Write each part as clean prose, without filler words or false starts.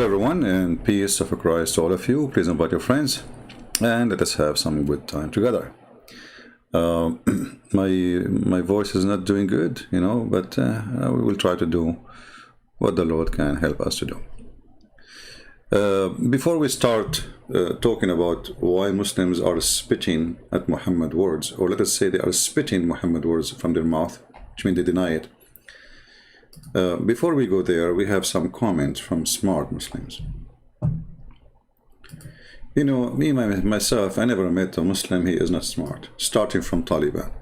Hello everyone, and peace of Christ to all of you. Please invite your friends and let us have some good time together. Uh, my voice is not doing good, but we will try to do what the Lord can help us to do. Before we start talking about why Muslims are spitting at Muhammad words, or let us say they are spitting Muhammad words from their mouth, which means they deny it. Before we go there, we have some comments from smart Muslims. Me myself, I never met a Muslim he is not smart, starting from Taliban.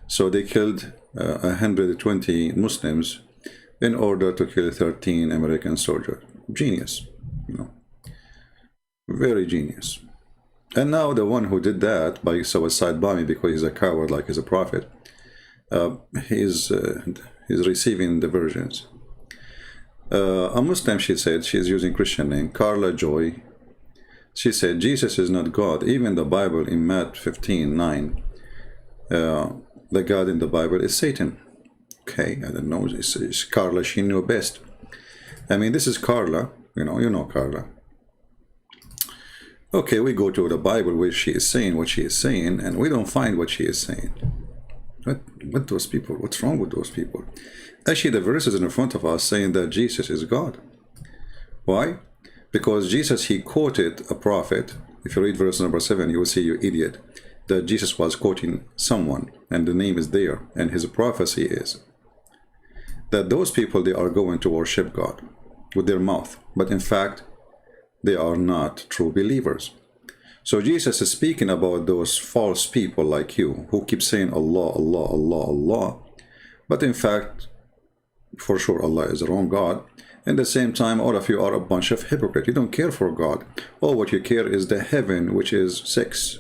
So they killed 120 Muslims in order to kill 13 American soldiers. Genius, very genius. And now the one who did that by suicide bombing because he's a coward, like he's a prophet, he's receiving diversions. A Muslim, she said, she's using Christian name, Carla Joy. She said, Jesus is not God. Even the Bible in Matthew 15:9, the God in the Bible is Satan. Okay, I don't know, it's Carla, she knew best. I mean, this is Carla, you know Carla. Okay, we go to the Bible where she is saying what she is saying, and we don't find what she is saying. What those people? What's wrong with those people? Actually, the verses in front of us saying that Jesus is God. Why? Because Jesus, he quoted a prophet. If you read verse number 7, you will see, you idiot, that Jesus was quoting someone, and the name is there, and his prophecy is that those people, they are going to worship God with their mouth, but in fact, they are not true believers. So Jesus is speaking about those false people like you who keep saying Allah, Allah, Allah, Allah, but in fact, for sure Allah is the wrong God. At the same time, all of you are a bunch of hypocrites. You don't care for God. All what you care is the heaven, which is sex.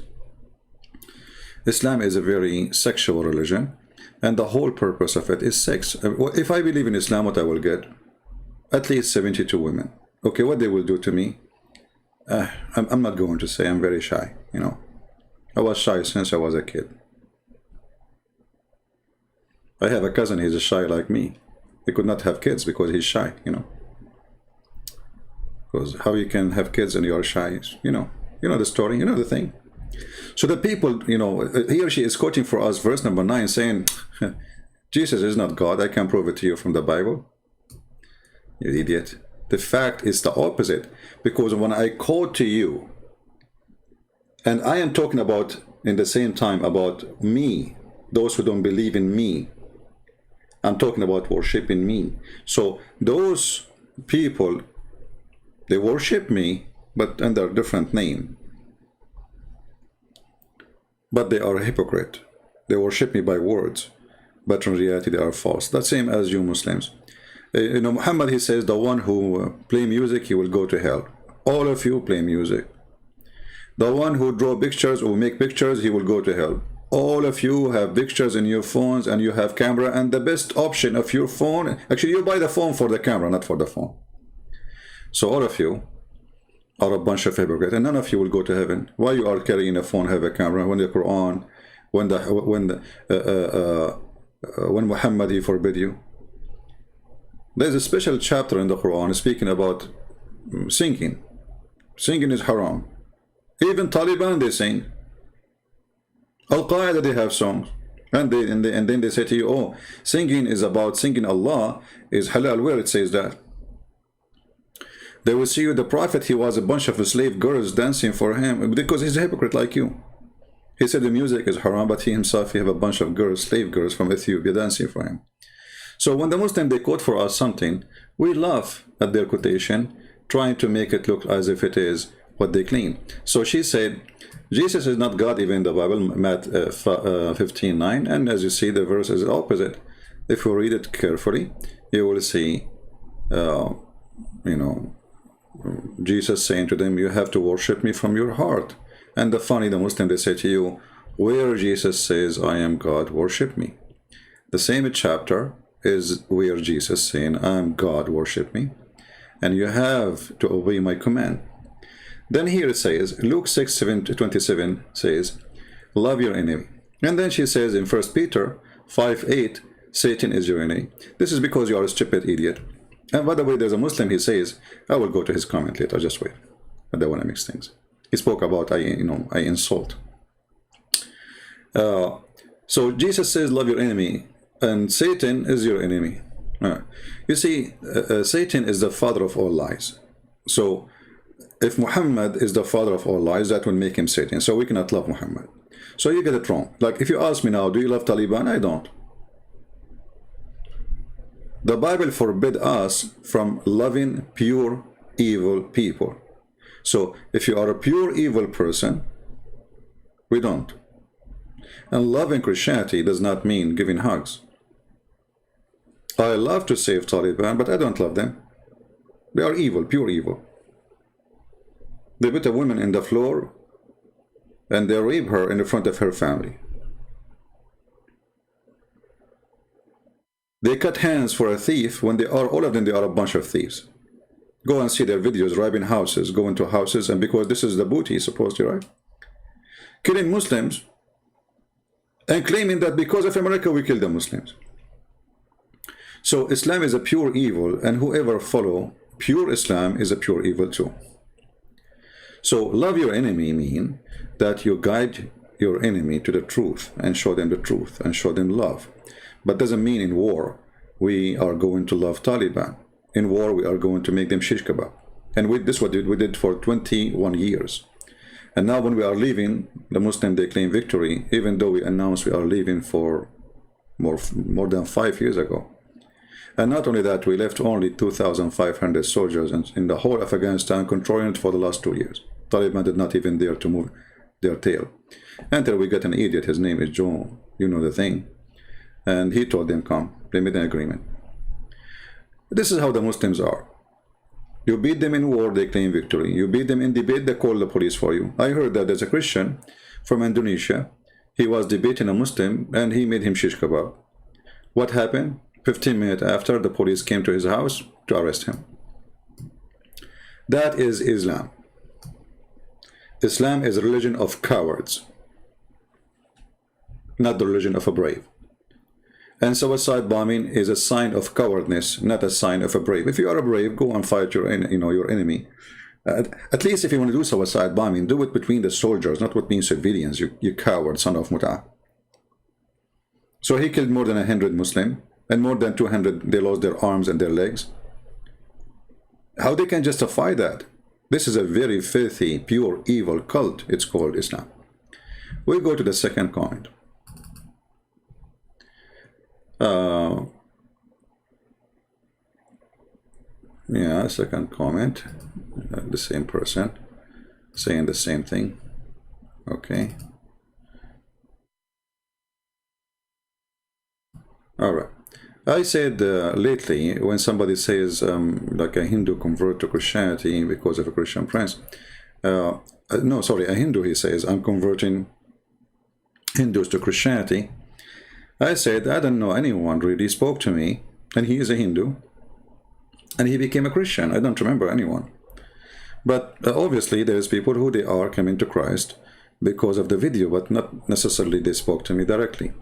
Islam is a very sexual religion, and the whole purpose of it is sex. If I believe in Islam, what I will get? At least 72 women. Okay, what they will do to me? I'm not going to say. I'm very shy, I was shy since I was a kid. I have a cousin, he's shy like me. He could not have kids because he's shy, Because how you can have kids and you're shy, you know the story, the thing. So the people, here she is quoting for us verse number 9 saying, Jesus is not God. I can prove it to you from the Bible. You idiot. The fact is the opposite, because when I quote to you, and I am talking about in the same time about me, those who don't believe in me, I'm talking about worshiping me. So those people, they worship me, but under a different name. But they are a hypocrite. They worship me by words, but in reality they are false. The same as you Muslims. Muhammad, he says, the one who play music, he will go to hell. All of you play music. The one who draw pictures or make pictures, he will go to hell. All of you have pictures in your phones and you have camera, and the best option of your phone, actually you buy the phone for the camera, not for the phone. So all of you are a bunch of hypocrites, and none of you will go to heaven. Why you are carrying a phone, have a camera, when the Quran, when Muhammad, he forbid you? There's a special chapter in the Quran speaking about singing. Singing is haram. Even Taliban, they sing. Al-Qaeda, they have songs. And then they say to you, oh, singing is about singing Allah is halal. Where it says that? They will see you, the Prophet, he was a bunch of slave girls dancing for him, because he's a hypocrite like you. He said the music is haram, but he himself, he have a bunch of girls, slave girls from Ethiopia dancing for him. So when the Muslim, they quote for us something, we laugh at their quotation, trying to make it look as if it is what they claim. So she said, Jesus is not God, even in the Bible, Matthew 15:9, and as you see, the verse is the opposite. If you read it carefully, you will see, Jesus saying to them, you have to worship me from your heart. And the Muslim, they say to you, where Jesus says, I am God, worship me. The same chapter is where Jesus saying, I am God, worship me. And you have to obey my command. Then here it says, Luke 6:27 says, love your enemy. And then she says in 1 Peter 5:8, Satan is your enemy. This is because you are a stupid idiot. And by the way, there's a Muslim, he says, I will go to his comment later, just wait. I don't want to mix things. He spoke about, I insult. So Jesus says, love your enemy, and Satan is your enemy. You see, Satan is the father of all lies. So if Muhammad is the father of all lies, that will make him Satan. So we cannot love Muhammad. So you get it wrong. Like if you ask me now, do you love Taliban? I don't. The Bible forbid us from loving pure evil people. So if you are a pure evil person, we don't. And loving Christianity does not mean giving hugs. I love to save Taliban, but I don't love them. They are evil, pure evil. They put a woman in the floor and they rape her in front of her family. They cut hands for a thief when they are, all of them, they are a bunch of thieves. Go and see their videos, robbing houses, go into houses, and because this is the booty, supposedly, right? Killing Muslims and claiming that because of America we kill the Muslims. So Islam is a pure evil, and whoever follow pure Islam is a pure evil too. So love your enemy mean that you guide your enemy to the truth and show them the truth and show them love. But doesn't mean in war we are going to love Taliban. In war we are going to make them shish kebab. And this is what we did for 21 years. And now when we are leaving, the Muslim, they claim victory, even though we announced we are leaving for more than 5 years ago. And not only that, we left only 2,500 soldiers in the whole of Afghanistan, controlling it for the last 2 years. Taliban did not even dare to move their tail. Until we got an idiot, his name is Joe, you know the thing. And he told them, come, they made an agreement. This is how the Muslims are. You beat them in war, they claim victory. You beat them in debate, they call the police for you. I heard that there's a Christian from Indonesia. He was debating a Muslim and he made him shish kebab. What happened? 15 minutes after, the police came to his house to arrest him. That is Islam. Islam is a religion of cowards, not the religion of a brave. And suicide bombing is a sign of cowardness, not a sign of a brave. If you are a brave, go and fight your enemy. At least if you want to do suicide bombing, do it between the soldiers, not between civilians, you coward, son of Muta. So he killed more than 100 Muslims, and more than 200, they lost their arms and their legs. How they can justify that? This is a very filthy, pure, evil cult. It's called Islam. We'll go to the second comment. Yeah, second comment. The same person saying the same thing. Okay. All right. I said lately, when somebody says like a Hindu convert to Christianity because of a Christian prince, no, sorry, a Hindu, he says, I'm converting Hindus to Christianity. I said, I don't know anyone really spoke to me, and he is a Hindu, and he became a Christian. I don't remember anyone. But obviously there's people who they are coming to Christ because of the video, but not necessarily they spoke to me directly.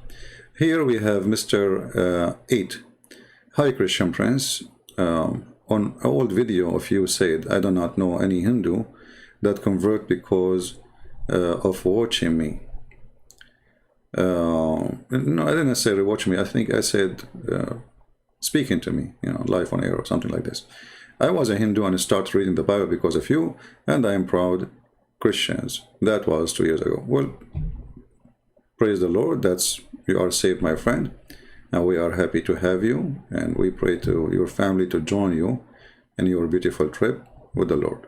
Here we have Mr. 8. Hi, Christian Prince. On an old video of you said, I do not know any Hindu that convert because of watching me. No, I didn't say watch me. I think I said speaking to me, live on air or something like this. I was a Hindu and I started reading the Bible because of you, and I am proud Christians. That was 2 years ago. Well, praise the Lord. You are saved, my friend, and we are happy to have you, and we pray to your family to join you in your beautiful trip with the Lord.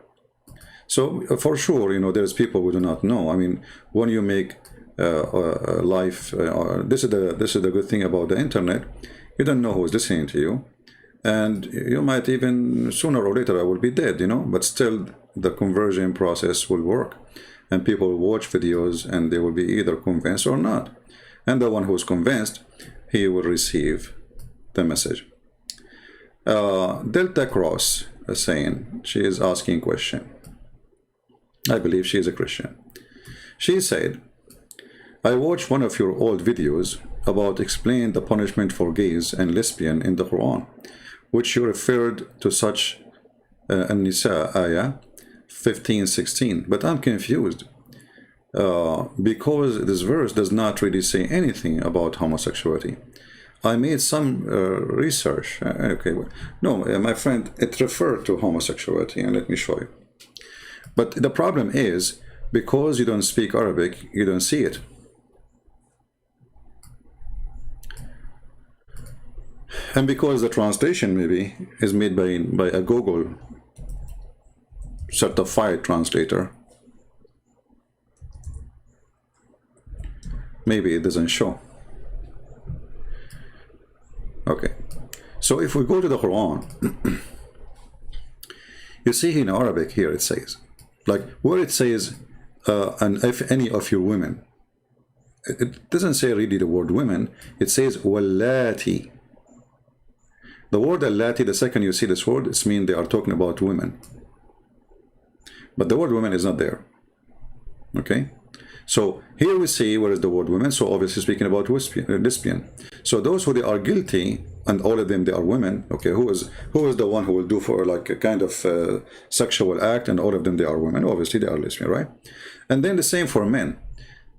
So for sure, there's people who do not know. I mean, when you make life, this is the good thing about the internet. You don't know who is listening to you, and you might even sooner or later I will be dead, but still the conversion process will work, and people will watch videos and they will be either convinced or not. And the one who is convinced, he will receive the message. Delta Cross is saying, she is asking a question. I believe she is a Christian. She said, I watched one of your old videos about explaining the punishment for gays and lesbian in the Quran. which you referred to such An-Nisa ayah 15-16. But I'm confused because this verse does not really say anything about homosexuality. I made some research. Okay, well, no, my friend, it referred to homosexuality, and let me show you. But the problem is, because you don't speak Arabic, you don't see it. And because the translation maybe is made by a Google certified translator, maybe it doesn't show. Okay, so if we go to the Quran, you see in Arabic here it says, like where it says, and if any of your women, it doesn't say really the word women, it says wallati. The word allati, the second you see this word, it means they are talking about women. But the word women is not there. Okay? So here we see where is the word women, so obviously speaking about lesbian. So those who they are guilty, and all of them they are women, okay, who is the one who will do for like a kind of sexual act, and all of them they are women, obviously they are lesbian, right? And then the same for men.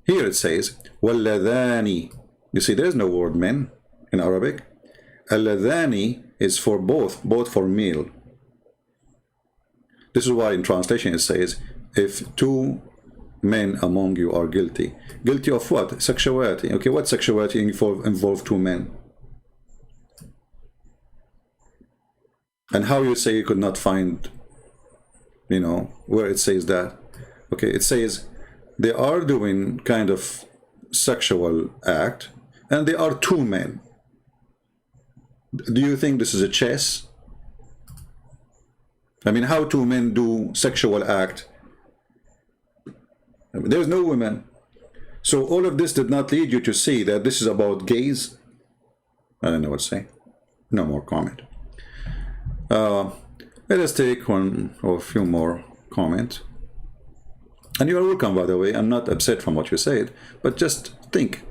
Here it says, وَالَّذَانِ. You see, there is no word men in Arabic. Al-ladhani is for both for male. This is why in translation it says, if two men among you are guilty. Guilty of what? Sexuality. Okay, what sexuality involve two men? And how you say you could not find, you know, where it says that? Okay, it says they are doing kind of sexual act, and they are two men. Do you think this is a chess? I mean, how two men do sexual act? I mean, there's no women. So all of this did not lead you to see that this is about gays? I don't know what to say. No more comment. Let us take one or a few more comments. And you are welcome, by the way. I'm not upset from what you said, but just think.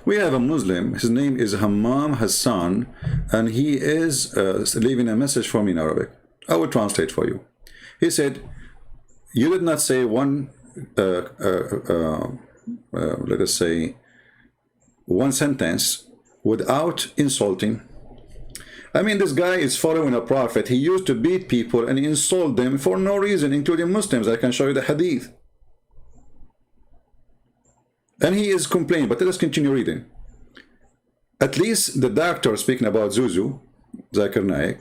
We have a Muslim, his name is Hammam Hassan, and he is leaving a message for me in Arabic. I will translate for you. He said, you did not say one, let us say, one sentence without insulting. I mean, this guy is following a prophet. He used to beat people and insult them for no reason, including Muslims. I can show you the hadith. And he is complaining, but let us continue reading. At least the doctor speaking about Zuzu, Zakir Naik,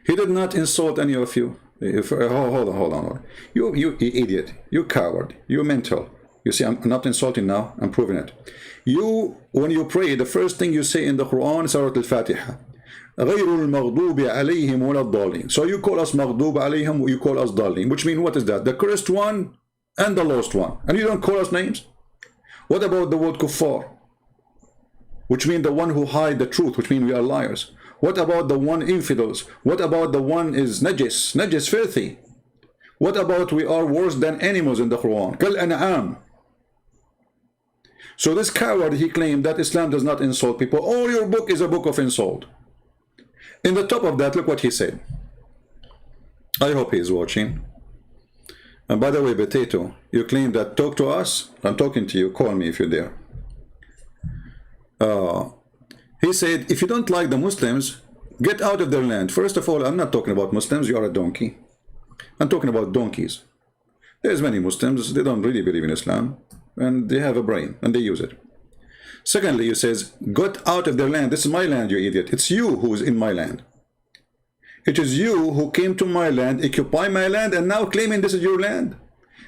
he did not insult any of you. Hold on. You idiot, you coward, you mental. You see, I'm not insulting now, I'm proving it. You, when you pray, the first thing you say in the Quran is Surah Al-Fatiha. غير المغضوب عليهم ولا الضالين. So you call us مغضوب عليهم, you call us ضالين, which means what is that? The cursed one and the lost one. And you don't call us names? What about the word kuffar? Which means the one who hide the truth, which means we are liars. What about the one infidels? What about the one is najis, filthy? What about we are worse than animals in the Quran? Kal an'am. So this coward, he claimed that Islam does not insult people. Oh, your book is a book of insult. In the top of that, look what he said. I hope he is watching. And by the way, Potato, you claim that talk to us. I'm talking to you. Call me if you're there. He said, if you don't like the Muslims, get out of their land. First of all, I'm not talking about Muslims. You are a donkey. I'm talking about donkeys. There's many Muslims. They don't really believe in Islam. And they have a brain. And they use it. Secondly, he says, get out of their land. This is my land, you idiot. It's you who is in my land. It is you who came to my land, occupy my land, and now claiming this is your land.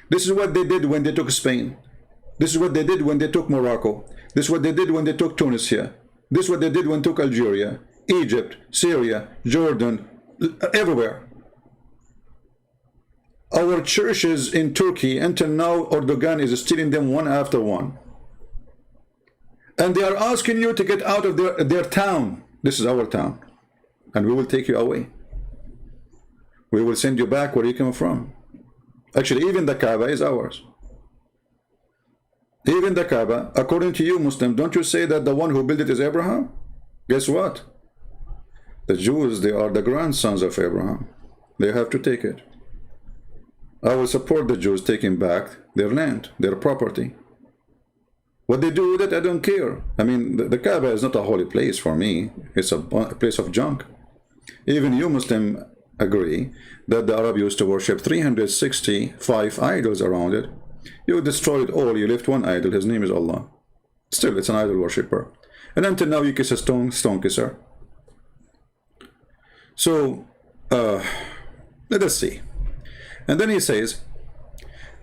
This is what they did when they took Spain. This is what they did when they took Morocco. This is what they did when they took Tunisia. This is what they did when they took Algeria, Egypt, Syria, Jordan, everywhere. Our churches in Turkey, until now, Erdogan is stealing them one after one. And they are asking you to get out of their town. This is our town. And we will take you away. We will send you back where you came from. Actually, even the Kaaba is ours. Even the Kaaba, according to you, Muslim, don't you say that the one who built it is Abraham? Guess what? The Jews, they are the grandsons of Abraham. They have to take it. I will support the Jews taking back their land, their property. What they do with it, I don't care. I mean, the Kaaba is not a holy place for me. It's a place of junk. Even you Muslims agree that the Arab used to worship 365 idols around it. You destroyed all, you left one idol, his name is Allah. Still, it's an idol worshipper. And until now, you kiss a stone kisser. So, let us see. And then he says,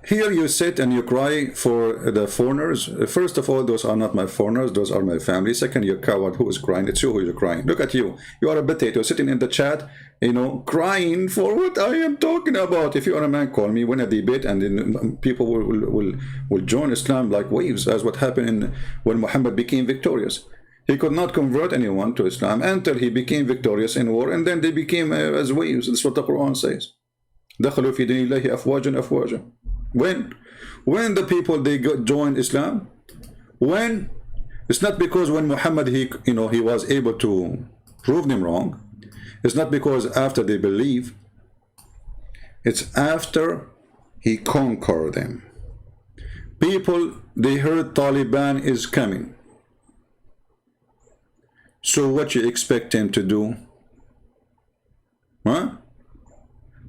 here you sit and you cry for the foreigners. First of all, those are not my foreigners, those are my family. Second, you coward, who is crying? It's you who is crying. Look at you. You are a potato sitting in the chat, crying for what I am talking about. If you are a man, call me, win a debate, and then people will join Islam like waves, as what happened when Muhammad became victorious. He could not convert anyone to Islam until he became victorious in war, and then they became as waves. That's what the Quran says. دخلوا في دين الله أفواجا أفواجا. When the people they joined Islam, when it's not because when Muhammad he was able to prove them wrong. It's not because after they believe. It's after he conquered them. People, they heard Taliban is coming. So what you expect him to do? Huh?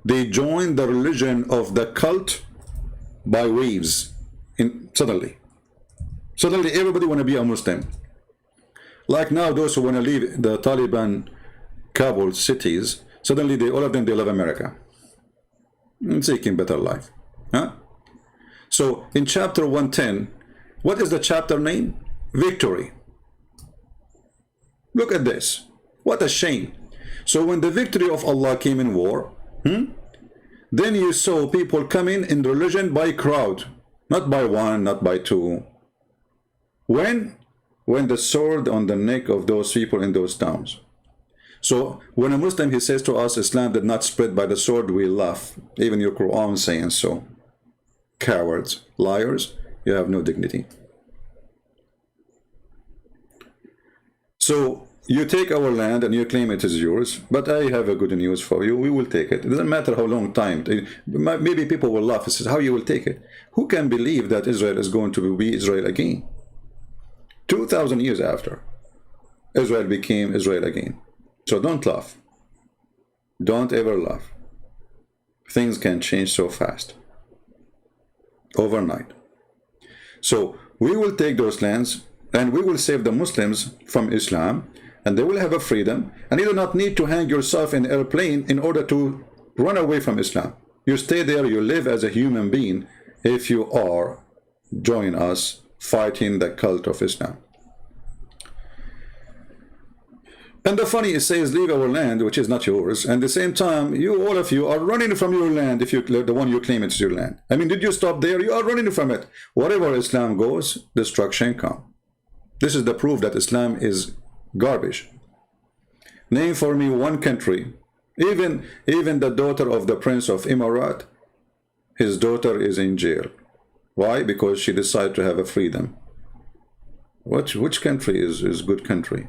They joined the religion of the cult by waves. Suddenly everybody want to be a Muslim. Like now, those who want to leave the Taliban Kabul cities, suddenly all of them, they love America, seeking better life. Huh? So in chapter 110, what is the chapter name? Victory. Look at this. What a shame. So when the victory of Allah came in war, then you saw people coming in religion by crowd, not by one, not by two. When the sword on the neck of those people in those towns. So when a Muslim, he says to us, Islam did not spread by the sword, we laugh. Even your Quran saying so. Cowards, liars, you have no dignity. So you take our land and you claim it is yours, but I have a good news for you. We will take it. It doesn't matter how long time. Maybe people will laugh. It's how you will take it. Who can believe that Israel is going to be Israel again? 2,000 years after, Israel became Israel again. So don't laugh. Don't ever laugh. Things can change so fast. Overnight. So we will take those lands and we will save the Muslims from Islam, and they will have a freedom, and you do not need to hang yourself in an airplane in order to run away from Islam. You stay there, you live as a human being if you are join us fighting the cult of Islam. And the funny, it says, leave our land, which is not yours, and at the same time, all of you are running from your land if the one you claim it's your land. I mean, did you stop there? You are running from it. Wherever Islam goes, destruction comes. This is the proof that Islam is garbage. Name for me one country, even the daughter of the Prince of Emirat, his daughter is in jail. Why? Because she decided to have a freedom. Which country is good country?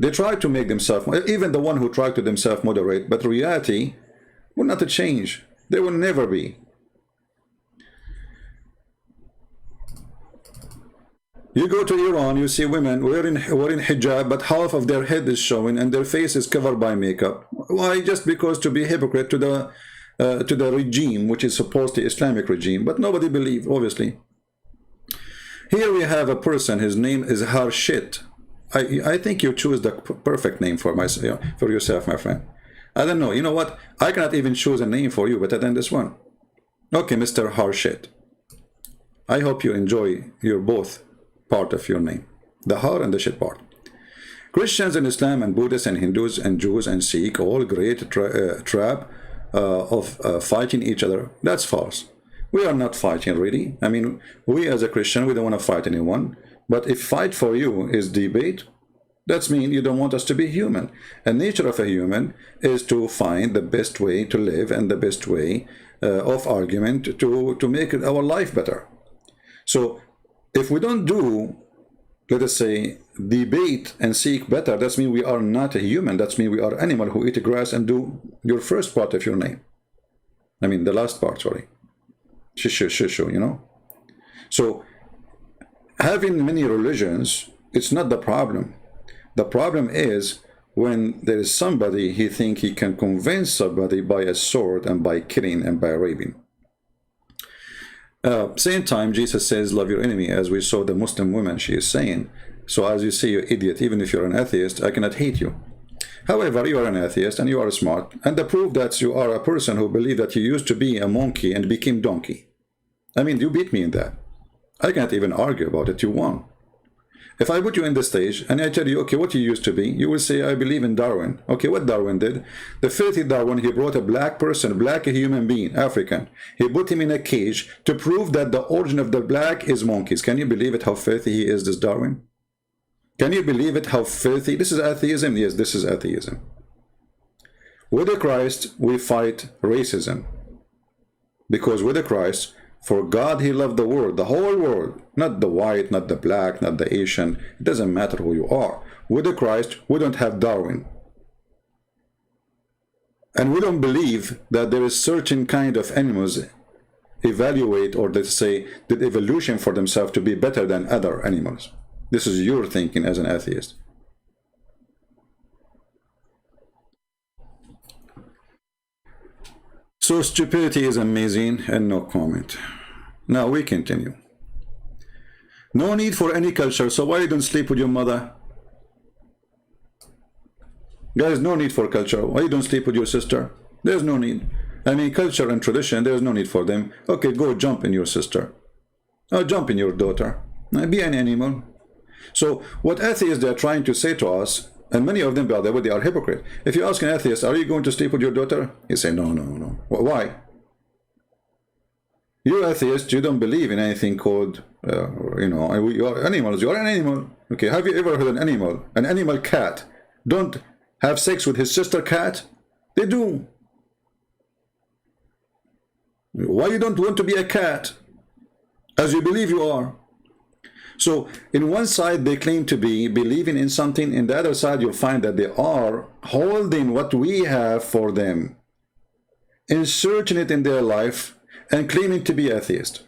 They try to make themselves, even the one who tried to themselves moderate, but reality will not change. They will never be. You go to Iran, you see women wearing hijab, but half of their head is showing and their face is covered by makeup. Why? Just because to be hypocrite to the regime, which is supposedly Islamic regime, but nobody believes, obviously. Here we have a person, his name is Harshit. I think you choose the perfect name for yourself, my friend. I don't know. You know what? I cannot even choose a name for you better than this one. Okay, Mr. Harshit. I hope you enjoy your both part of your name, the Har and the Shit part. Christians and Islam and Buddhists and Hindus and Jews and Sikh, all great trap of fighting each other. That's false. We are not fighting really. I mean, we as a Christian, we don't want to fight anyone. But if fight for you is debate, that means you don't want us to be human. And nature of a human is to find the best way to live and the best way of argument to make our life better. So if we don't do let us say, debate and seek better, that's mean we are not a human. That's mean we are animal who eat grass and do your first part of your name. I mean, the last part, sorry. Shishu, shishu, you know. So, having many religions, it's not the problem. The problem is when there is somebody he think he can convince somebody by a sword and by killing and by raping. Same time, Jesus says, love your enemy, as we saw the Muslim woman, she is saying. So as you say, you idiot, even if you're an atheist, I cannot hate you. However, you are an atheist and you are smart. And the proof that you are a person who believe that you used to be a monkey and became donkey. I mean, you beat me in that. I can't even argue about it, you won. If I put you in the stage and I tell you, okay, what you used to be, you will say, I believe in Darwin. Okay, what Darwin did? The filthy Darwin, he brought a black person, black human being, African. He put him in a cage to prove that the origin of the black is monkeys. Can you believe it, how filthy he is, this Darwin? Can you believe it, how filthy? This is atheism? Yes, this is atheism. With the Christ, we fight racism. Because with the Christ, for God, he loved the world, the whole world, not the white, not the black, not the Asian. It doesn't matter who you are. With the Christ, we don't have Darwin. And we don't believe that there is certain kind of animals evaluate, or let's say, the evolution for themselves to be better than other animals. This is your thinking as an atheist. So stupidity is amazing and no comment. Now we continue. No need for any culture, so why you don't sleep with your mother? Guys, no need for culture. Why you don't sleep with your sister? There's no need. I mean, culture and tradition, there's no need for them. Okay, go jump in your sister. Or jump in your daughter. Be an animal. So what atheists they are trying to say to us, and many of them, by the way, they are hypocrite. If you ask an atheist, are you going to sleep with your daughter? He say, no, no, no. Why? You atheist, you don't believe in anything called, you are animals. You are an animal. Okay, have you ever heard an animal cat, don't have sex with his sister cat? They do. Why you don't want to be a cat, as you believe you are? So, in one side, they claim to be believing in something. In the other side, you'll find that they are holding what we have for them, inserting it in their life, and claiming to be atheist.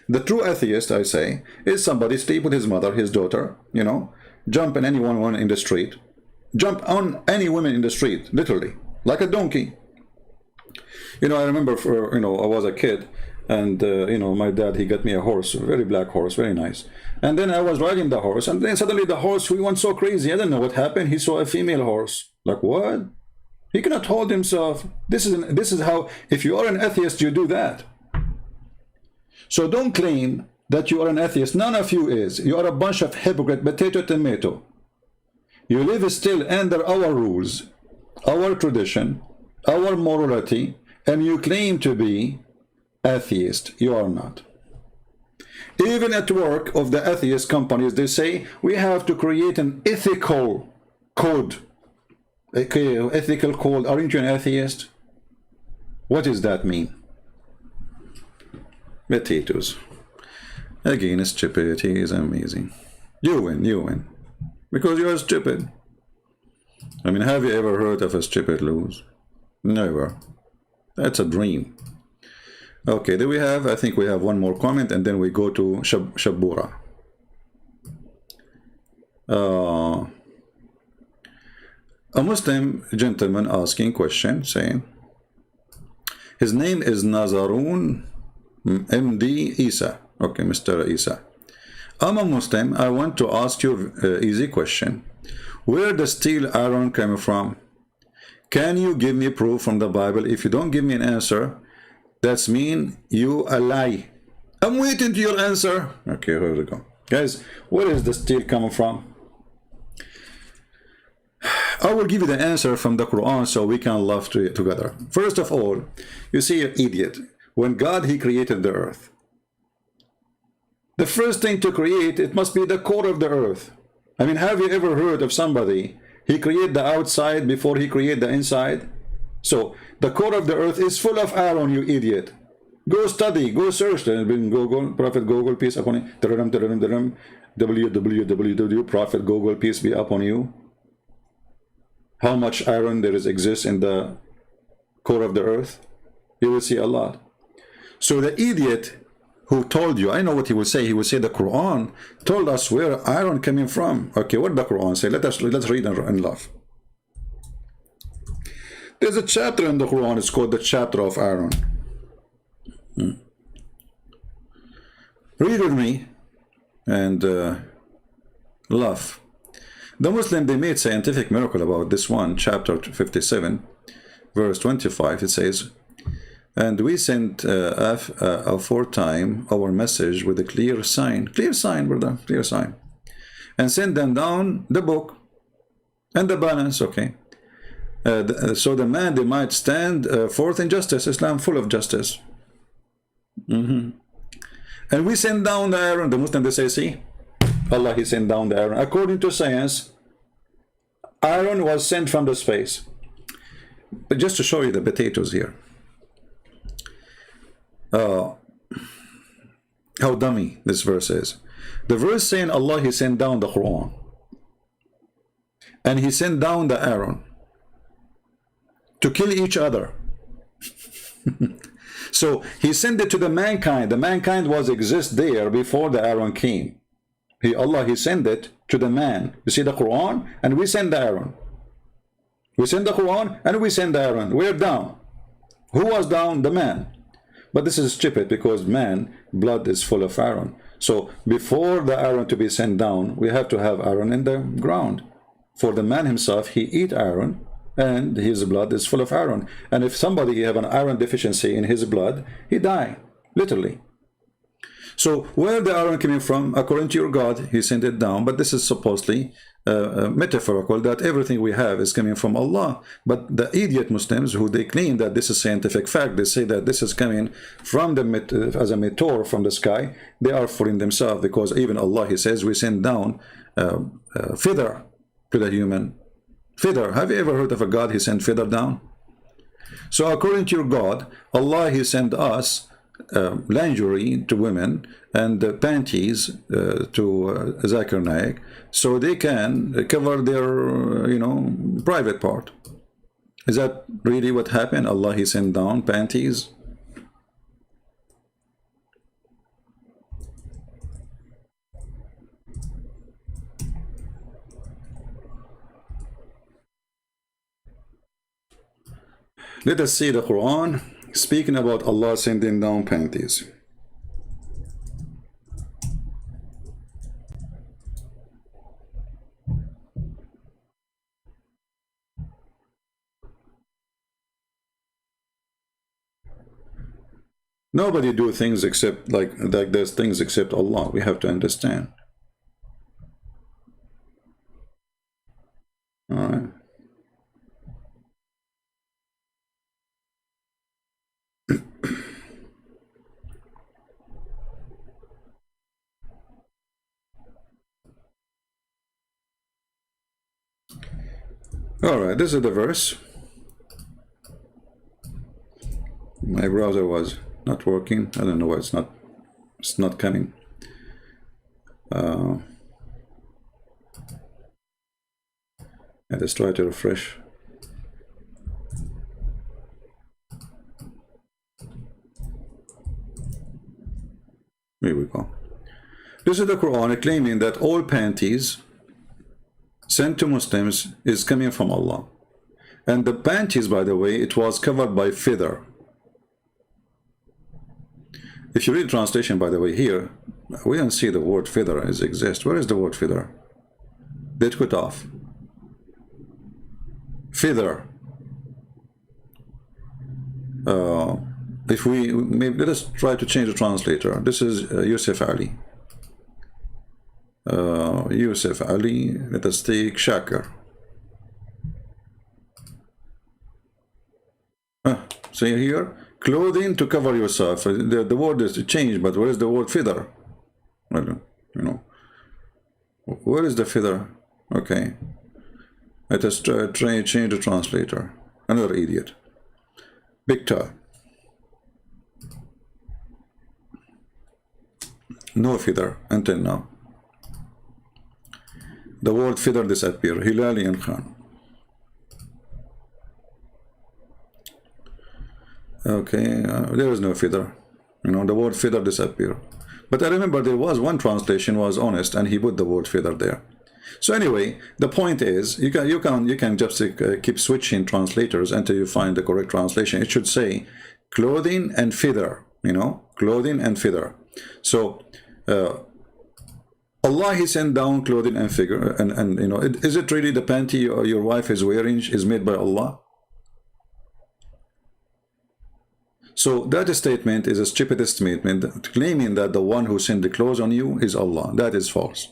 The true atheist, I say, is somebody sleep with his mother, his daughter, jump on any one in the street, jump on any woman in the street, literally, like a donkey. I remember, I was a kid, and my dad, he got me a horse, a very black horse, very nice. And then I was riding the horse, and then suddenly the horse, he went so crazy. I don't know what happened. He saw a female horse. Like, what? He cannot hold himself. This is how, if you are an atheist, you do that. So don't claim that you are an atheist. None of you is. You are a bunch of hypocrite, potato, tomato. You live still under our rules, our tradition, our morality, and you claim to be atheist. You are not. Even at work of the atheist companies, they say we have to create an ethical code. Okay, ethical code. Aren't you an atheist? What does that mean? Potatoes. Again, stupidity is amazing. You win. Because you are stupid. I mean, have you ever heard of a stupid lose? Never. That's a dream. Okay, then I think we have one more comment, and then we go to Shabura. A Muslim gentleman asking question, saying, his name is Nazarun MD Isa. Okay, Mr. Isa. I'm a Muslim. I want to ask you an easy question. Where does steel iron come from? Can you give me proof from the Bible? If you don't give me an answer, that's mean you a lie. I'm waiting to your answer. Okay, here we go. Guys, where is the steel coming from? I will give you the answer from the Quran so we can laugh together. First of all, you see, you idiot. When God, he created the earth. The first thing to create, it must be the core of the earth. I mean, have you ever heard of somebody, he created the outside before he created the inside? So, the core of the earth is full of iron, you idiot. Go study, go search. Then in Google, Prophet Google, peace upon you. www, Prophet Google, peace be upon you. How much iron there exists in the core of the earth? You will see a lot. So the idiot who told you, I know what he will say. He will say the Quran told us where iron coming from. Okay, what did the Quran say? Let's read and laugh. There's a chapter in the Quran. It's called the chapter of iron. Read with me and laugh. The Muslim, they made scientific miracle about this one, chapter 57, verse 25. It says, and we sent aforetime our message with a clear sign, brother, clear sign, and sent them down the book and the balance, okay, so the man, they might stand forth in justice. Islam full of justice. And we send down the iron. The Muslim, they say, see, Allah, he sent down the iron. According to science, iron was sent from the space. But just to show you the potatoes here, how dummy this verse is. The verse saying Allah, he sent down the Quran, and he sent down the iron to kill each other. So he sent it to the mankind. The mankind was exist there before the iron came. Allah, he sent it to the man. You see the Quran, and we send the iron. We send the Quran, and we send the iron. We're down. Who was down? The man. But this is stupid, because man, blood is full of iron. So before the iron to be sent down, we have to have iron in the ground. For the man himself, he eat iron, and his blood is full of iron. And if somebody have an iron deficiency in his blood, he die, literally. So where the iron coming from? According to your God, he sent it down. But this is supposedly metaphorical, that everything we have is coming from Allah. But the idiot Muslims, who they claim that this is scientific fact, they say that this is coming from the as a meteor from the sky. They are fooling themselves, because even Allah, he says, we send down feather to the human. Feather. Have you ever heard of a God he sent feather down? So according to your God, Allah, he sent us lingerie to women and panties to Zakir Naik, so they can cover their private part. Is that really what happened? Allah, he sent down panties? Let us see the Quran speaking about Allah sending down panties. Nobody do things except like there's things except Allah. We have to understand. All right. All right, this is the verse. My browser was not working. I don't know why it's not coming. Let's try to refresh. Here we go. This is the Quran claiming that all panties sent to Muslims is coming from Allah. And the panties, by the way, it was covered by feather. If you read translation, by the way, here, we don't see the word feather as exist. Where is the word feather? They took it off. Feather. If we maybe let us try to change the translator. This is Yusuf Ally. Yusuf Ally. Let us take Shakir. See here, clothing to cover yourself. The word is changed, but where is the word feather? I don't, where is the feather? Okay, let us try change the translator. Another idiot. Big time. No feather until now. The word feather disappear. Hilali and Khan. Okay, there is no feather. You know, the word feather disappear. But I remember there was one translation was honest, and he put the word feather there. So anyway, the point is, you can just keep switching translators until you find the correct translation. It should say clothing and feather. You know, clothing and feather. So Allah, He sent down clothing and figure, and you know, is it really the panty your wife is wearing is made by Allah? So that statement is a stupid statement, claiming that the one who sent the clothes on you is Allah. That is false.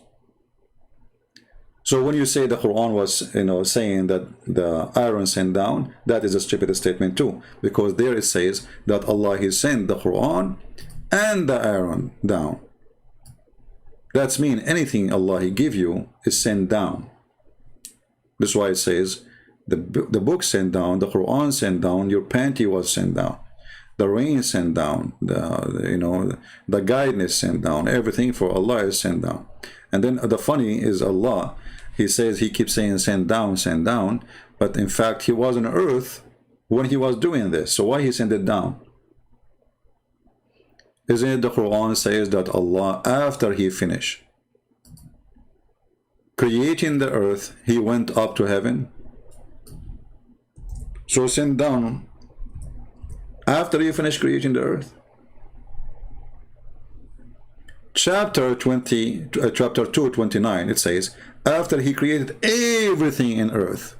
So when you say the Quran was, you know, saying that the iron sent down, that is a stupid statement too, because there it says that Allah, He sent the Quran and the iron down. That's mean anything Allah He give you is sent down. That's why it says the book sent down, the Quran sent down, your panty was sent down. The rain sent down, you know, the guidance sent down, everything for Allah is sent down. And then the funny is Allah, He says, He keeps saying send down, but in fact He was on earth when He was doing this. So why He sent it down? Isn't it the Quran says that Allah, after He finished creating the earth, He went up to heaven? So send down after you finish creating the earth. Chapter 2:29, it says, after He created everything in earth.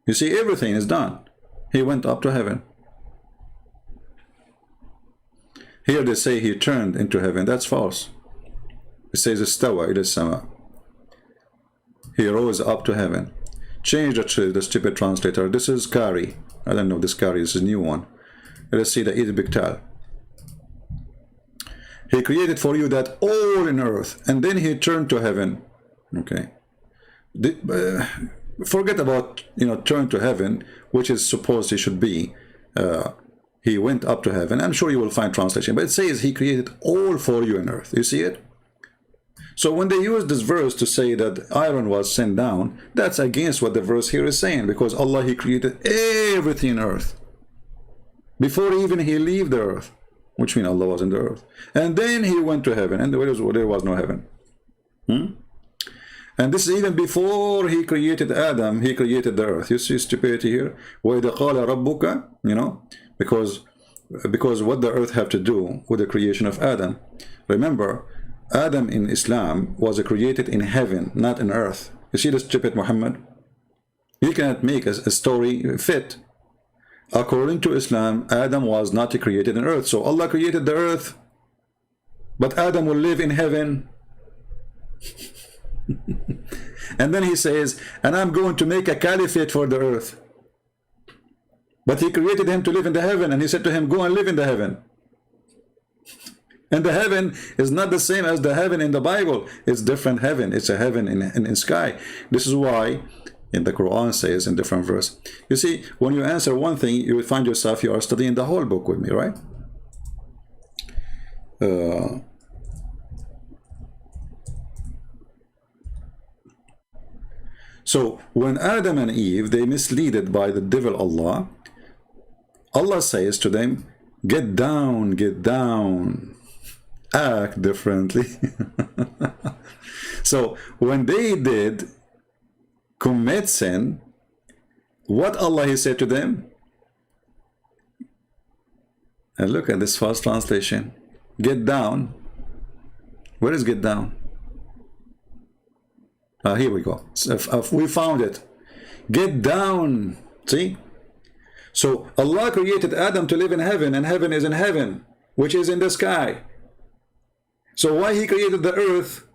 You see, everything is done. He went up to heaven. Here they say He turned into heaven. That's false. It says istawa ila sama. He rose up to heaven. Change the stupid translator. This is Kari. I don't know, this Kari is a new one. Let's see the Eid Biktal. He created for you that all in earth, and then He turned to heaven. Okay. Forget about, you know, turn to heaven, which is supposed He should be. He went up to heaven. I'm sure you will find translation, but it says He created all for you in earth. You see it? So when they use this verse to say that iron was sent down, that's against what the verse here is saying, because Allah, He created everything in earth before even He leave the earth, which means Allah was in the earth, and then He went to heaven, and there was no heaven. And this is even before He created Adam. He created the earth. You see stupidity here. وَإِذَا قَالَ رَبُّكَ, you know, because what the earth have to do with the creation of Adam? Remember, Adam in Islam was created in heaven, not in earth. You see the stupid Muhammad? He cannot make a story fit. According to Islam, Adam was not created in earth. So Allah created the earth, but Adam will live in heaven. And then He says, and I'm going to make a caliphate for the earth. But He created him to live in the heaven, and He said to him, go and live in the heaven. And the heaven is not the same as the heaven in the Bible. It's different heaven. It's a heaven in sky. This is why in the Quran says in different verse. You see, when you answer one thing, you will find yourself you are studying the whole book with me, right? So when Adam and Eve, they misleaded by the devil Allah, Allah says to them, get down, act differently. So when they did commit sin, what Allah He said to them? And look at this false translation. Get down. Where is get down? Here we go. We found it. Get down. See? So Allah created Adam to live in heaven, and heaven is in heaven, which is in the sky. So why He created the earth?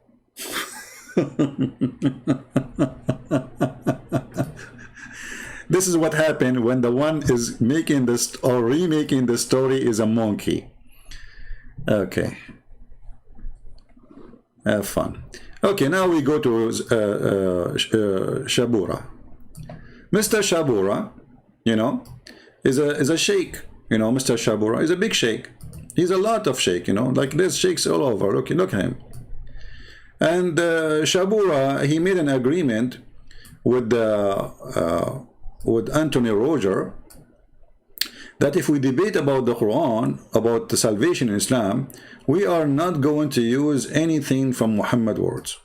This is what happened when the one is making this or remaking the story is a monkey. Okay. Have fun. Okay, now we go to Shabura. Mr. Shabura, you know, is a sheikh. You know, Mr. Shabura is a big sheikh. He's a lot of sheikh, you know, like there's sheikhs all over. Look at him. And Shabura, he made an agreement with Anthony Roger that if we debate about the Quran, about the salvation in Islam, we are not going to use anything from Muhammad words.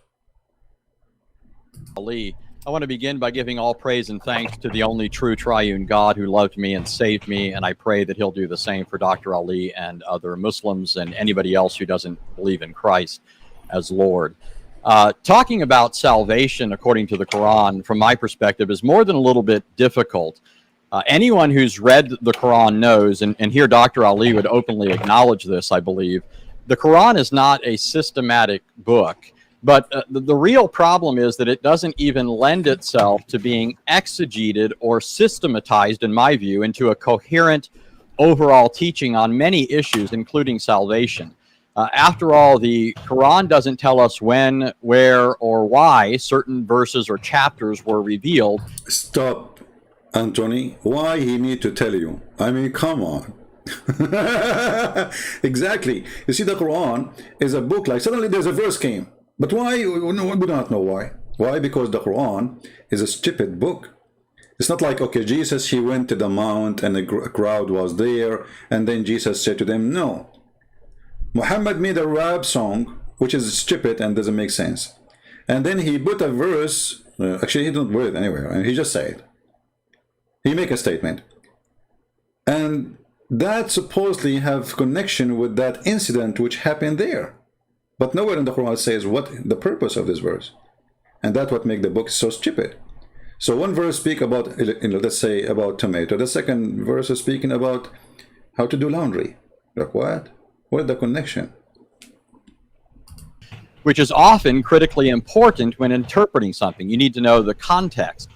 Ali, I want to begin by giving all praise and thanks to the only true triune God who loved me and saved me, and I pray that he'll do the same for Dr. Ali and other Muslims and anybody else who doesn't believe in Christ as Lord. Talking about salvation according to the Quran, from my perspective, is more than a little bit difficult. Anyone who's read the Quran knows, and here Dr. Ali would openly acknowledge this, I believe, the Quran is not a systematic book, but the real problem is that it doesn't even lend itself to being exegeted or systematized, in my view, into a coherent overall teaching on many issues, including salvation. After all, the Quran doesn't tell us when, where, or why certain verses or chapters were revealed. Stop, Anthony. Why he need to tell you? I mean, come on. Exactly. You see, the Quran is a book, like suddenly there's a verse came. But why? We do not know why. Why? Because the Quran is a stupid book. It's not like, okay, Jesus, he went to the mount and a crowd was there, and then Jesus said to them, no. Muhammad made a rap song, which is stupid and doesn't make sense. And then he put a verse, actually he didn't put it anywhere, he just said it. He make a statement. And that supposedly have connection with that incident which happened there. But nowhere in the Quran says what the purpose of this verse. And that's what makes the book so stupid. So one verse speak about, let's say about tomato. The second verse is speaking about how to do laundry. Like what? What is the connection? Which is often critically important when interpreting something. You need to know the context.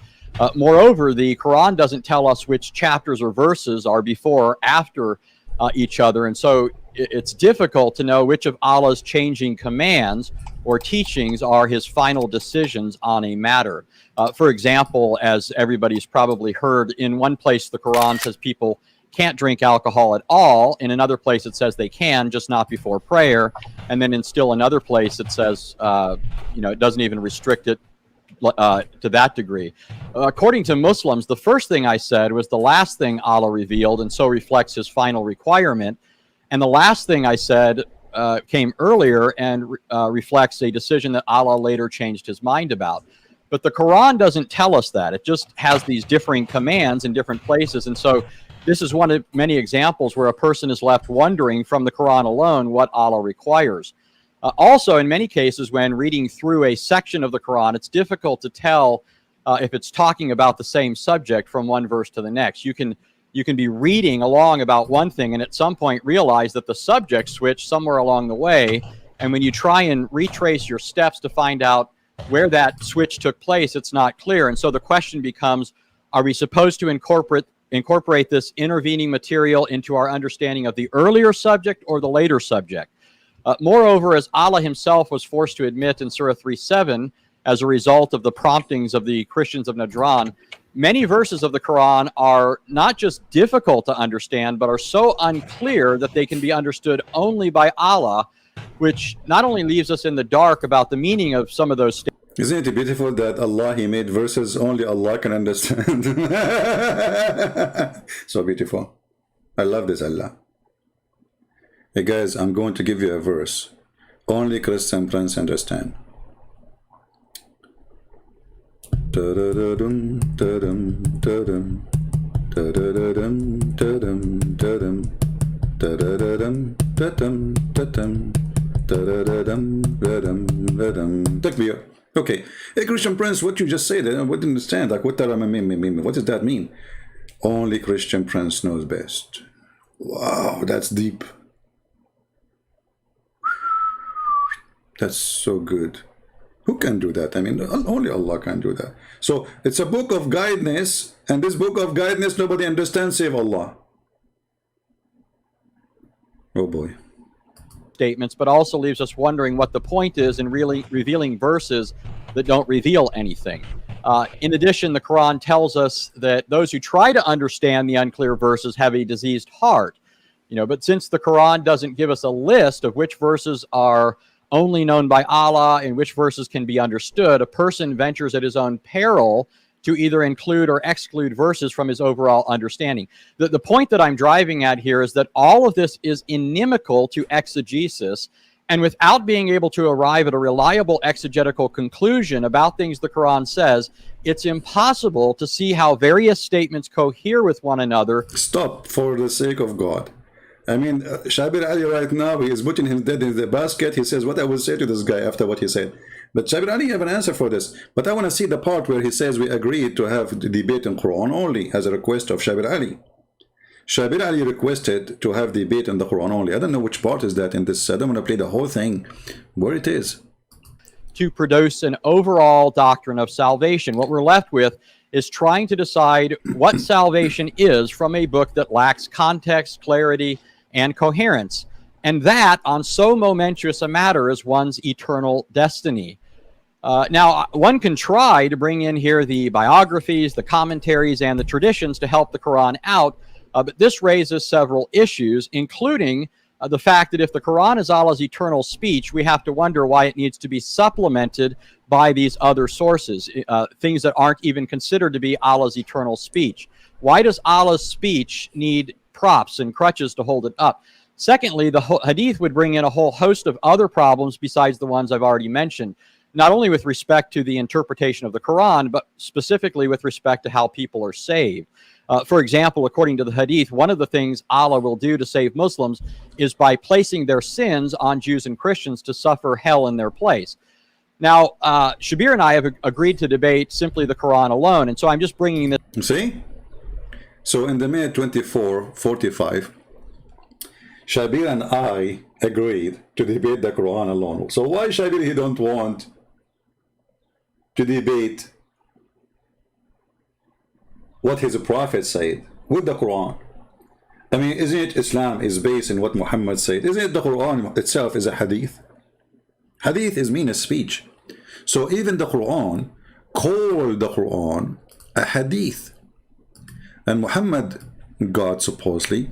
Moreover, the Quran doesn't tell us which chapters or verses are before or after each other, and so it's difficult to know which of Allah's changing commands or teachings are his final decisions on a matter. For example, as everybody's probably heard, in one place the Quran says people can't drink alcohol at all. In another place it says they can, just not before prayer. And then in still another place it says, it doesn't even restrict it to that degree. According to Muslims, the first thing I said was the last thing Allah revealed, and so reflects his final requirement. And the last thing I said came earlier and reflects a decision that Allah later changed his mind about. But the Quran doesn't tell us that. It just has these differing commands in different places. And so this is one of many examples where a person is left wondering from the Quran alone what Allah requires. Also, in many cases, when reading through a section of the Quran, it's difficult to tell if it's talking about the same subject from one verse to the next. You can be reading along about one thing and at some point realize that the subject switched somewhere along the way. And when you try and retrace your steps to find out where that switch took place, it's not clear. And so the question becomes, are we supposed to incorporate this intervening material into our understanding of the earlier subject or the later subject? Moreover, as Allah himself was forced to admit in Surah 3:7, as a result of the promptings of the Christians of Najran, many verses of the Quran are not just difficult to understand, but are so unclear that they can be understood only by Allah, which not only leaves us in the dark about the meaning of some of those statements. Isn't it beautiful that Allah, he made verses only Allah can understand? So beautiful. I love this, Allah. Hey guys, I'm going to give you a verse. Only Christian Prince understand. Takbir. Okay, hey Christian Prince, what you just said, I wouldn't understand. Like, what does that mean? Only Christian Prince knows best. Wow, that's deep. That's so good. Who can do that? I mean, only Allah can do that. So it's a book of guidance, and this book of guidance nobody understands save Allah. Oh boy. Statements, but also leaves us wondering what the point is in really revealing verses that don't reveal anything. In addition, the Quran tells us that those who try to understand the unclear verses have a diseased heart. But since the Quran doesn't give us a list of which verses are only known by Allah and which verses can be understood, a person ventures at his own peril to either include or exclude verses from his overall understanding. The point that I'm driving at here is that all of this is inimical to exegesis, and without being able to arrive at a reliable exegetical conclusion about things the Quran says, it's impossible to see how various statements cohere with one another. Stop, for the sake of God. I mean, Shabir Ally right now, he is putting his dead in the basket. He says, what I will say to this guy after what he said. But Shabir Ally have an answer for this. But I want to see the part where he says we agreed to have the debate in Quran only as a request of Shabir Ally. Shabir Ally requested to have debate in the Quran only. I don't know which part is that in this. I don't want to play the whole thing where it is. To produce an overall doctrine of salvation. What we're left with is trying to decide what salvation is from a book that lacks context, clarity, and coherence. And that on so momentous a matter as one's eternal destiny. Now, one can try to bring in here the biographies, the commentaries, and the traditions to help the Quran out, but this raises several issues, including the fact that if the Quran is Allah's eternal speech, we have to wonder why it needs to be supplemented by these other sources, things that aren't even considered to be Allah's eternal speech. Why does Allah's speech need props and crutches to hold it up? Secondly, the hadith would bring in a whole host of other problems besides the ones I've already mentioned, not only with respect to the interpretation of the Quran, but specifically with respect to how people are saved. For example, according to the hadith, one of the things Allah will do to save Muslims is by placing their sins on Jews and Christians to suffer hell in their place. Now, Shabir and I have agreed to debate simply the Quran alone, and so I'm just bringing this. See? So in the minute 24:45, Shabir and I agreed to debate the Quran alone. So why Shabir he don't want to debate what his prophet said with the Quran? I mean, isn't it Islam is based in what Muhammad said? Isn't it the Quran itself is a hadith? Hadith is mean a speech. So even the Quran called the Quran a hadith. And Muhammad, God supposedly,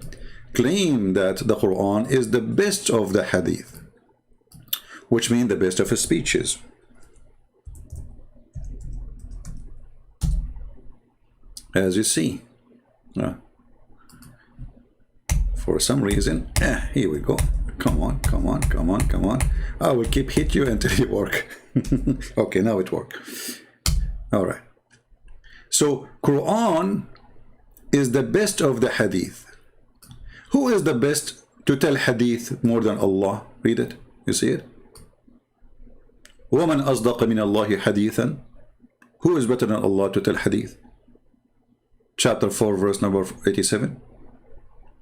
claimed that the Quran is the best of the hadith, which means the best of his speeches. As you see, for some reason, here we go. Come on, come on, come on, come on. I will keep hit you until you work. Okay, now it worked. All right. So Quran is the best of the hadith. Who is the best to tell hadith more than Allah? Read it. You see it? وَمَنْ أَصْدَقَ مِنَ اللَّهِ حَدِيثًا. Who is better than Allah to tell hadith? Chapter 4, verse number 87.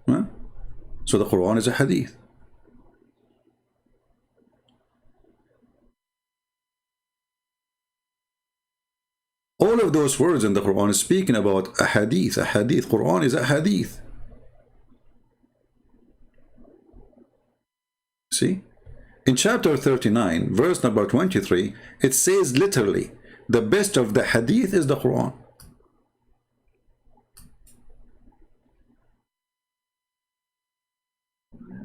Huh? So the Quran is a hadith. All of those words in the Quran is speaking about a hadith. A hadith. Quran is a hadith. See? In chapter 39, verse number 23, it says literally, the best of the hadith is the Quran.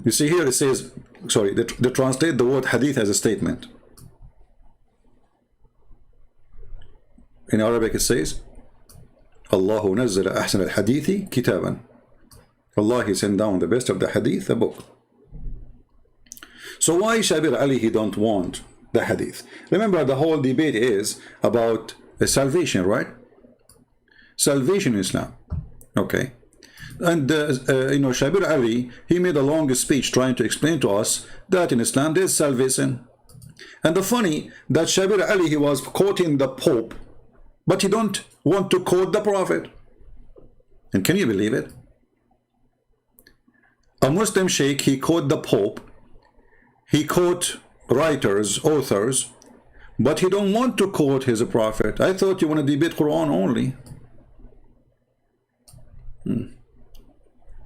You see here it says, sorry, they translate the word hadith as a statement. In Arabic it says, Allahu nazzala ahsan al-hadithi kitaban. Allah he sent down the best of the hadith, a book. So why Shabir Ally he don't want the hadith? Remember the whole debate is about salvation, right? Salvation in Islam. Okay. And Shabir Ally he made a long speech trying to explain to us that in Islam there is salvation. And the funny that Shabir Ally he was quoting the Pope, but he don't want to quote the Prophet. And can you believe it? A Muslim sheikh, he quote the Pope, he quote writers, authors, but he don't want to quote his Prophet. I thought you want to debate Quran only.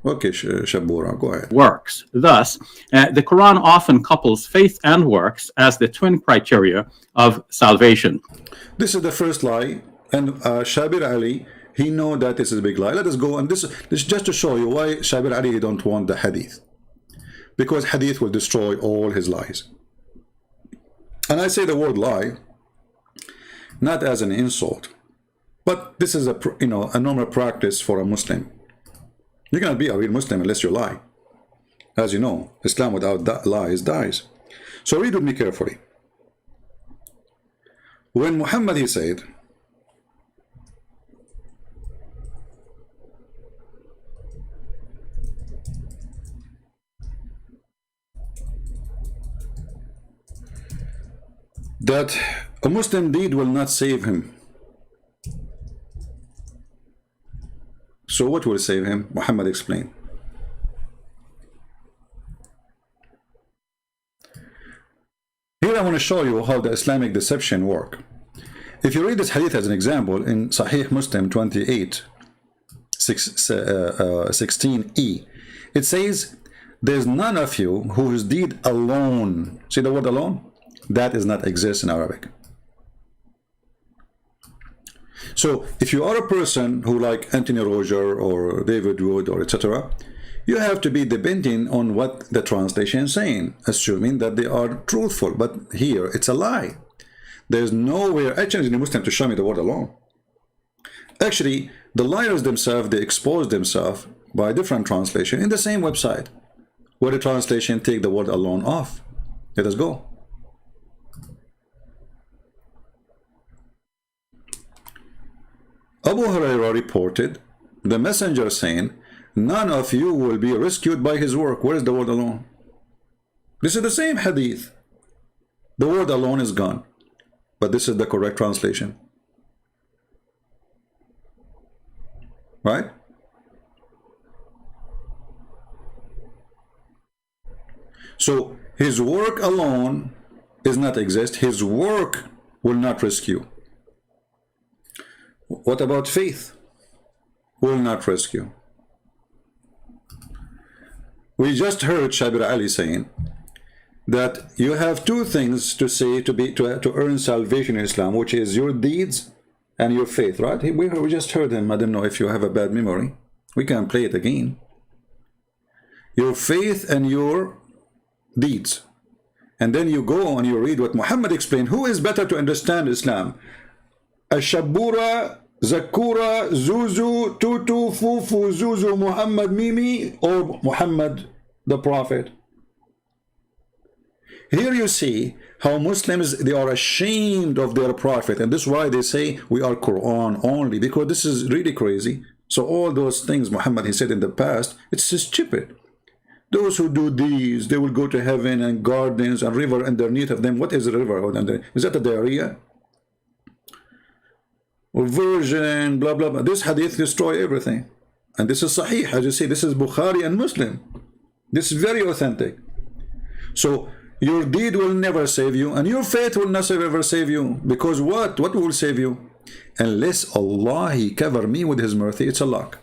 Okay, Shabura, go ahead. Works. Thus, the Quran often couples faith and works as the twin criteria of salvation. This is the first lie, and Shabir Ally, He know that this is a big lie. Let us go, and this is just to show you why Shabir Ally don't want the hadith. Because hadith will destroy all his lies. And I say the word lie not as an insult, but this is a normal practice for a Muslim. You cannot be a real Muslim unless you lie. As you know, Islam without lies dies. So read with me carefully. When Muhammad, he said, that a Muslim deed will not save him. So what will save him? Muhammad explained. Here I want to show you how the Islamic deception work. If you read this hadith as an example in Sahih Muslim 28, 16e, it says, there's none of you whose deed alone, see the word alone? That does not exist in Arabic. So if you are a person who like Anthony Roger or David Wood or etc., you have to be depending on what the translation is saying, assuming that they are truthful. But here it's a lie. There's nowhere, actually in the Muslim to show me the word alone. Actually, the liars themselves, they expose themselves by different translation in the same website, where the translation take the word alone off. Let us go. Abu Hurairah reported the messenger saying, none of you will be rescued by his work. Where is the word alone? This is the same hadith. The word alone is gone. But this is the correct translation. Right? So his work alone does not exist. His work will not rescue. What about faith? Will not rescue. We just heard Shabir Ally saying that you have two things to say to earn salvation in Islam, which is your deeds and your faith, right? We just heard him. I don't know if you have a bad memory. We can play it again. Your faith and your deeds. And then you go and you read what Muhammad explained. Who is better to understand Islam? Ashabura, Zakura, Zuzu, Tutu, Fufu, Zuzu, Muhammad, Mimi, or Muhammad the Prophet? Here you see how Muslims, they are ashamed of their Prophet, and this is why they say we are Quran only, because this is really crazy. So all those things Muhammad, he said in the past, it's stupid. Those who do these, they will go to heaven, and gardens and river underneath of them. What is a river? Is that a diarrhea? Or virgin, blah, blah, blah. This hadith destroy everything. And this is Sahih, as you see, this is Bukhari and Muslim. This is very authentic. So your deed will never save you, and your faith will never ever save you. Because what? What will save you? Unless Allah, He cover me with His mercy, it's a luck.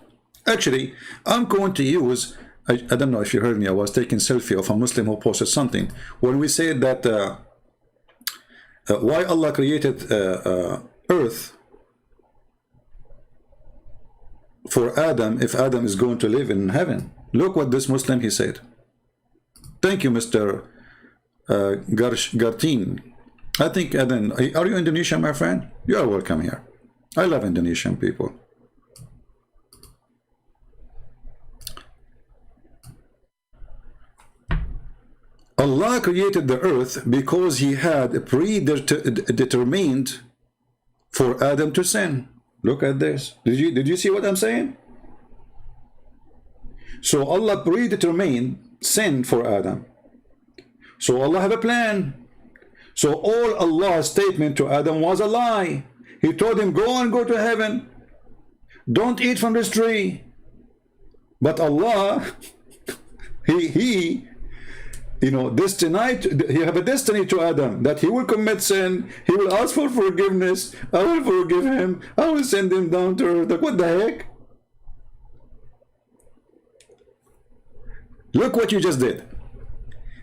Actually, I'm going to use, I don't know if you heard me, I was taking selfie of a Muslim who posted something. When we said that why Allah created earth for Adam if Adam is going to live in heaven. Look what this Muslim, he said. Thank you, Mr. Gartin. I think, Adam, are you Indonesian, my friend? You are welcome here. I love Indonesian people. Allah created the earth because He had predetermined for Adam to sin. Look at this. Did you see what I'm saying? So Allah predetermined sin for Adam. So Allah had a plan. So all Allah's statement to Adam was a lie. He told him, go and go to heaven. Don't eat from this tree. But Allah, He destined, He have a destiny to Adam that he will commit sin, he will ask for forgiveness, I will forgive him, I will send him down to earth. Like, what the heck? Look what you just did.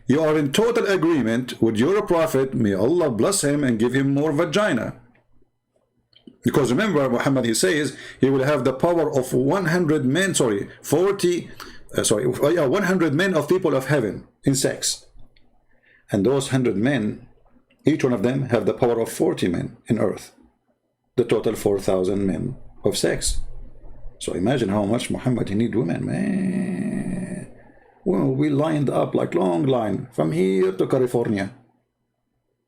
You are in total agreement with your prophet, may Allah bless him and give him more vagina. Because remember, Muhammad, he says he will have the power of 100 men, sorry, 100 men of people of heaven in sex. And those 100 men, each one of them have the power of 40 men in earth. The total 4,000 men of sex. So imagine how much Muhammad he need women, man. Well, we lined up like long line from here to California.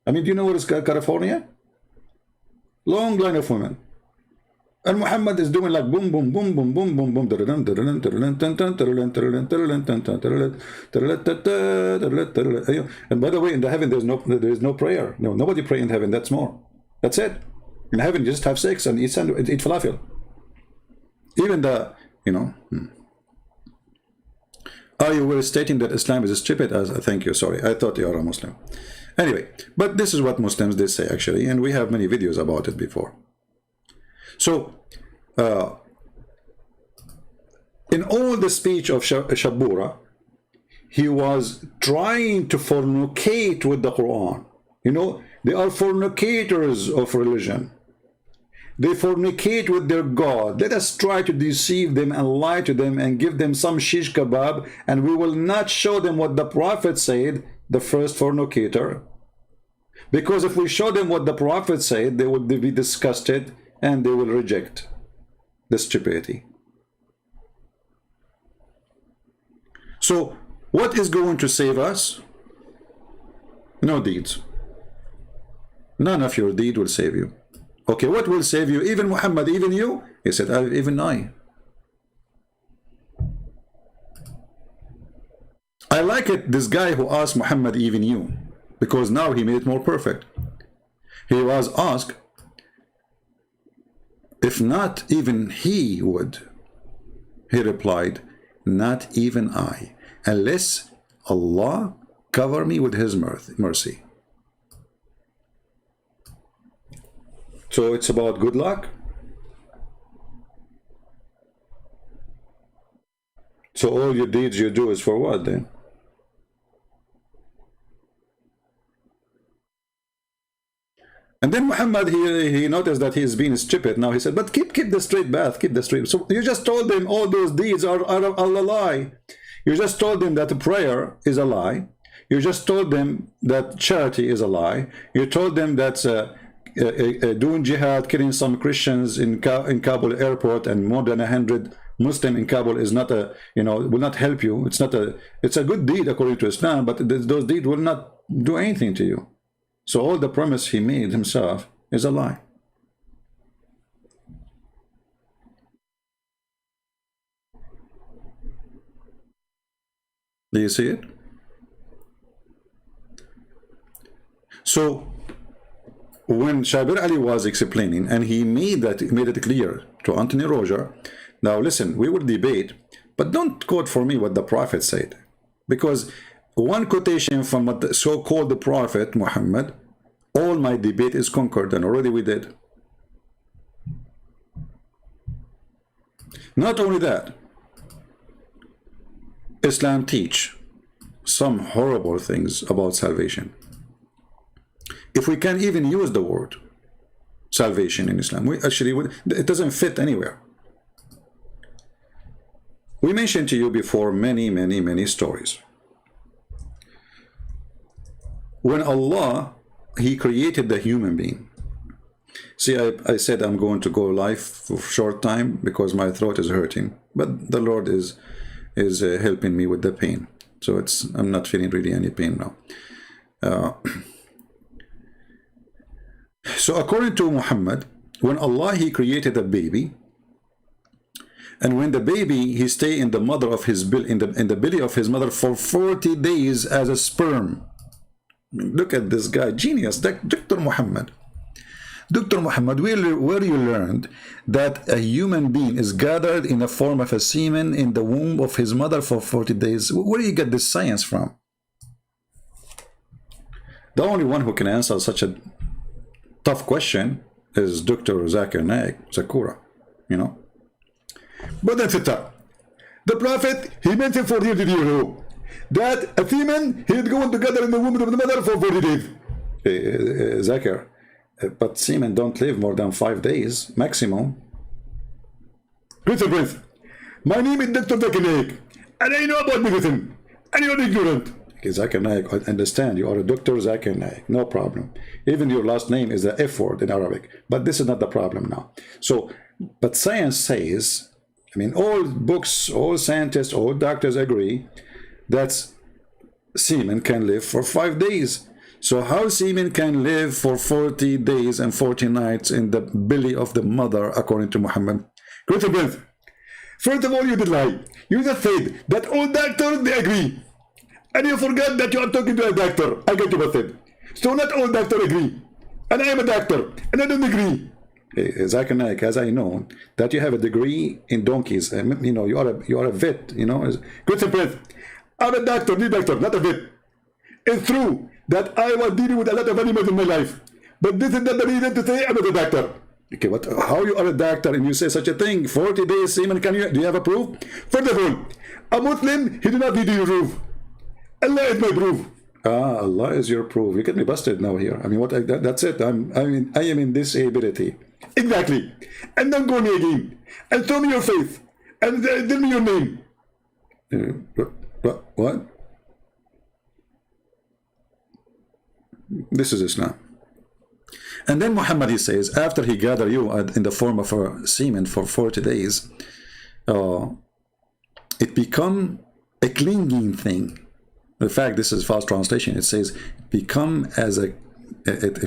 I mean, do you know what is California? Long line of women. And Muhammad is doing like boom, boom, boom, boom, boom, boom, boom. And by the way, in the heaven, there is no prayer. No, nobody pray in heaven. That's more. That's it. In heaven, you just have sex and eat falafel. Even the, you know. Oh, you were stating that Islam is stupid. Thank you. Sorry, I thought you are a Muslim. Anyway, but this is what Muslims they say actually, and we have many videos about it before. So, in all the speech of Shabura, he was trying to fornicate with the Quran. You know, they are fornicators of religion. They fornicate with their God. Let us try to deceive them and lie to them and give them some shish kebab, and we will not show them what the Prophet said, the first fornicator. Because if we show them what the Prophet said, they will be disgusted and they will reject the stupidity. So, what is going to save us? No deeds. None of your deed will save you. Okay, what will save you? Even Muhammad, even you? He said, even I. I like it, this guy who asked Muhammad, even you, because now he made it more perfect. He was asked, if not even he would. He replied, not even I, unless Allah cover me with his mercy. So it's about good luck. So all your deeds you do is for what then? And then Muhammad, he noticed that he's being stupid. Now he said, but keep the straight path, keep the straight. So you just told him all those deeds are a lie. You just told him that prayer is a lie. You just told them that charity is a lie. You told them that doing jihad, killing some Christians in Kabul airport and more than 100 Muslim in Kabul is not a, will not help you. It's a good deed according to Islam, but those deeds will not do anything to you. So all the promise he made himself is a lie. Do you see it? So when Shabir Ally was explaining, and he made it clear to Anthony Roger, now listen, we will debate, but don't quote for me what the Prophet said, because one quotation from what the so-called Prophet Muhammad, all my debate is conquered, and already we did. Not only that, Islam teach some horrible things about salvation. If we can even use the word salvation in Islam, it doesn't fit anywhere. We mentioned to you before many stories. When Allah, he created the human being. See, I said I'm going to go live for a short time because my throat is hurting, but the Lord is helping me with the pain. So I'm not feeling really any pain now. So according to Muhammad, when Allah, he created a baby, and when the baby, he stay in the mother of his in the belly of his mother for 40 days as a sperm. Look at this guy, genius, Dr. Muhammad. Dr. Muhammad, where you learned that a human being is gathered in the form of a semen in the womb of his mother for 40 days? Where do you get this science from? The only one who can answer such a tough question is Dr. Zakir Naik, Zakura, But that's it. The Prophet, he mentioned for you, did you know that a semen, he'd go together in the womb of the mother for 40 days. Zakir, But semen don't live more than 5 days maximum. Listen, Prince. My name is Dr. Naik, and I know about medicine, and you're ignorant. Okay, Zakir Naik, I understand. You are a Dr. Zakir Naik, no problem. Even your last name is the F word in Arabic, but this is not the problem now. So, but science says, I mean, all books, all scientists, all doctors agree that semen can live for 5 days. So how semen can live for 40 days and 40 nights in the belly of the mother, according to Muhammad? Good friends. First of all, you did lie. You just said that all doctors, they agree. And you forgot that you are talking to a doctor. I get you busted. So not all doctors agree. And I am a doctor, and I don't agree. Zakir Naik, as I know, that you have a degree in donkeys. You know, you are a vet, you know. Good friends. I'm a doctor, not a vet. It's true that I was dealing with a lot of animals in my life. But this is not the reason to say I'm not a doctor. Okay, but how you are a doctor and you say such a thing? 40 days semen, do you have a proof? First of all, a Muslim, he do not need your proof. Allah is my proof. Ah, Allah is your proof. You get me busted now here. I mean, that's it. I am in disability. Exactly. And don't go me again. And show me your face. And tell me your name. What? This is Islam. And then Muhammad, he says, after he gathered you in the form of a semen for 40 days, it become a clinging thing. In fact, this is false translation. It says, it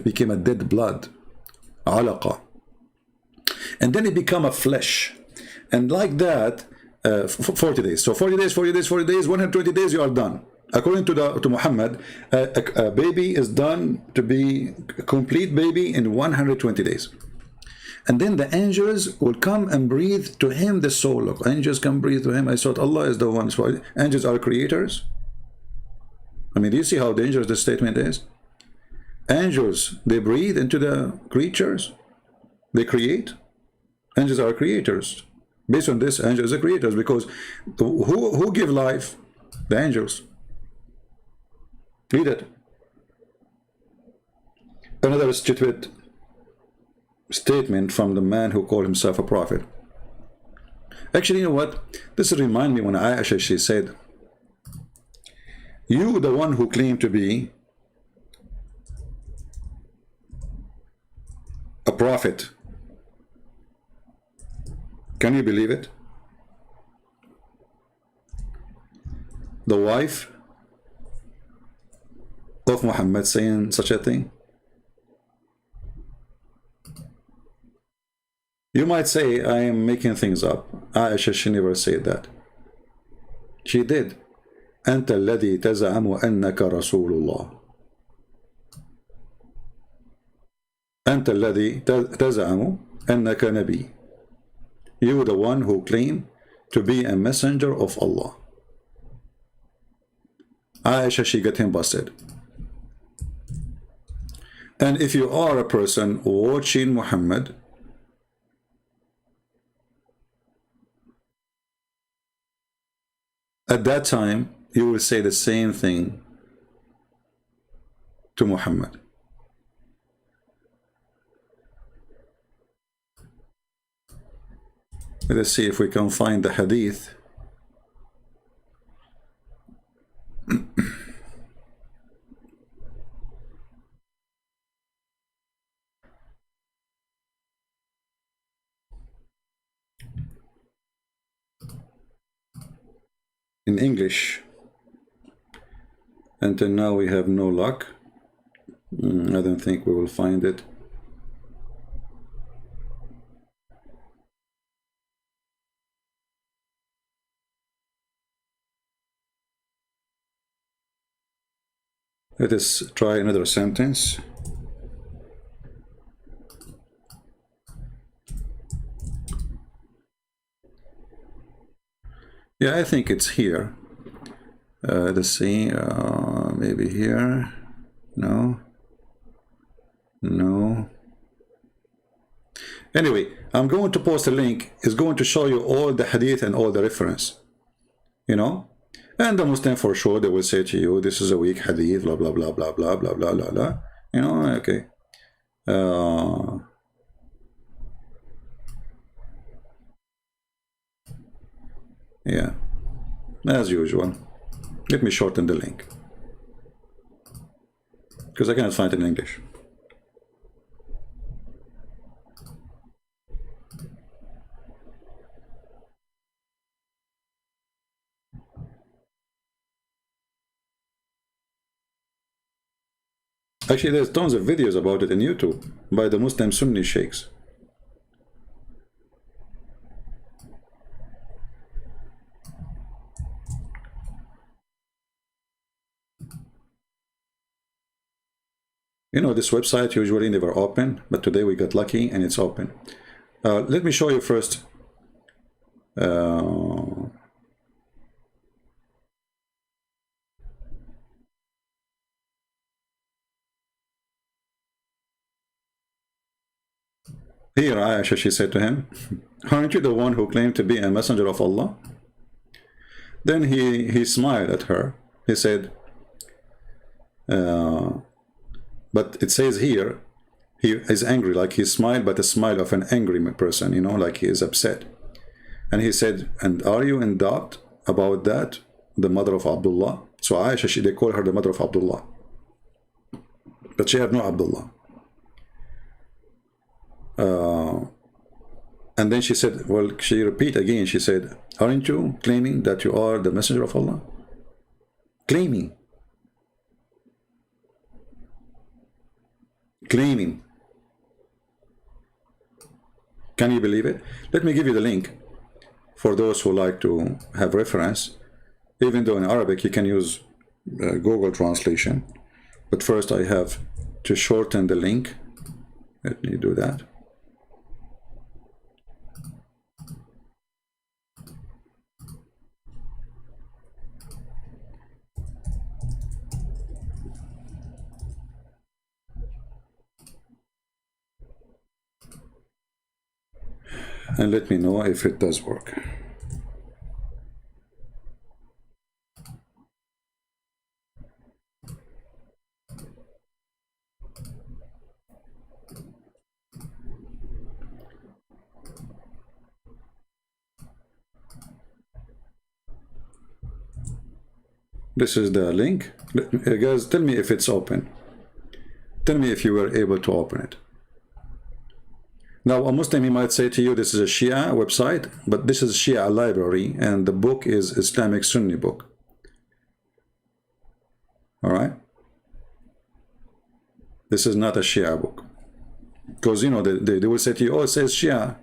became a dead blood, alaqa. And then it become a flesh. And like that, 40 days. So 40 days, 40 days, 40 days, 120 days, you are done. According to Muhammad, a baby is done to be a complete baby in 120 days. And then the angels will come and breathe to him the soul. Look, angels can breathe to him. I thought Allah is the one. So angels are creators. I mean, do you see how dangerous this statement is? Angels, they breathe into the creatures. They create. Angels are creators. Based on this, angels are creators, because who give life? The angels. Read it. Another stupid statement from the man who called himself a prophet. Actually, you know what? This reminds me when Aisha, she said, you, the one who claimed to be a prophet, can you believe it? The wife of Muhammad saying such a thing? You might say I am making things up. Aisha, she never said that. She did. أنت الذي تزعم أنك رسول الله. أنت الذي تزعم أنك نبي. You, the one who claim to be a messenger of Allah. Aisha, she got him busted. And if you are a person watching Muhammad, at that time, you will say the same thing to Muhammad. Let's see if we can find the hadith. In English. Until now we have no luck. I don't think we will find it. Let us try another sentence. Yeah, I think it's here. Let's see, maybe here. No. No. Anyway, I'm going to post a link. It's going to show you all the hadith and all the reference. You know? And the Muslim, for sure, they will say to you, this is a weak hadith, blah, blah, blah, blah, blah, blah, blah, blah, blah. You know, okay. Uh, yeah, as usual. Let me shorten the link because I can't find it in English. Actually, there's tons of videos about it in YouTube by the Muslim Sunni sheikhs. You know, this website usually never open, but today we got lucky and it's open. Let me show you first. Here, Aisha, she said to him, aren't you the one who claimed to be a messenger of Allah? Then he smiled at her. He said, but it says here, he is angry, like he smiled, but a smile of an angry person, you know, like he is upset. And he said, and are you in doubt about that, the mother of Abdullah? So Aisha, they call her the mother of Abdullah. But she had no Abdullah. And then she said, well, she repeat again, she said, aren't you claiming that you are the messenger of Allah? Claiming. Claiming. Can you believe it? Let me give you the link for those who like to have reference. Even though in Arabic you can use Google translation. But first I have to shorten the link. Let me do that. And let me know if it does work. This is the link. Guys, tell me if it's open. Tell me if you were able to open it. Now, a Muslim, he might say to you, this is a Shia website, but this is Shia library, and the book is Islamic Sunni book. All right? This is not a Shia book. Because, you know, they will say to you, oh, it says Shia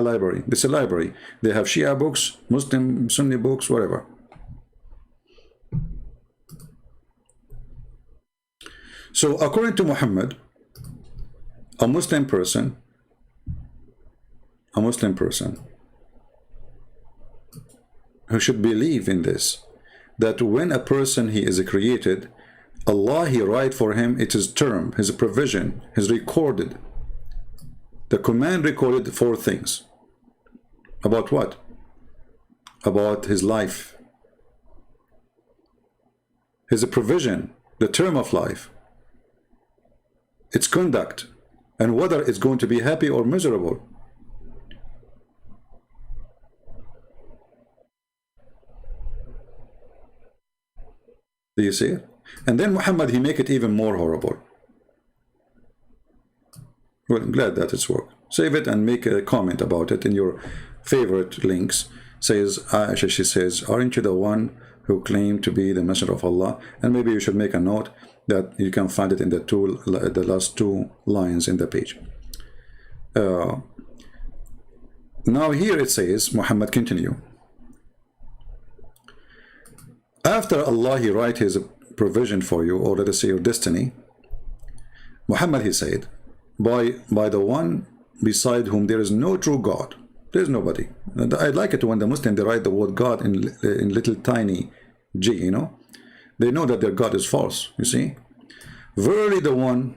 library. This is a library. They have Shia books, Muslim Sunni books, whatever. So, according to Muhammad, a Muslim person who should believe in this, that when a person he is created, Allah he write for him, it is term, his provision, his recorded. The command recorded 4 things. About what? About his life. His provision, the term of life, its conduct, and whether it's going to be happy or miserable. Do you see it? And then Muhammad, he make it even more horrible. Well, I'm glad that it's worked. Save it and make a comment about it in your favorite links. Says Aisha, she says, aren't you the one who claimed to be the messenger of Allah? And maybe you should make a note that you can find it in the last 2 lines in the page. Now here it says, Muhammad, continue. After Allah he write his provision for you, or let us say your destiny, Muhammad he said, by the one beside whom there is no true God, there is nobody. And I like it when the Muslim they write the word God in little tiny g, you know. They know that their God is false, you see. Verily the one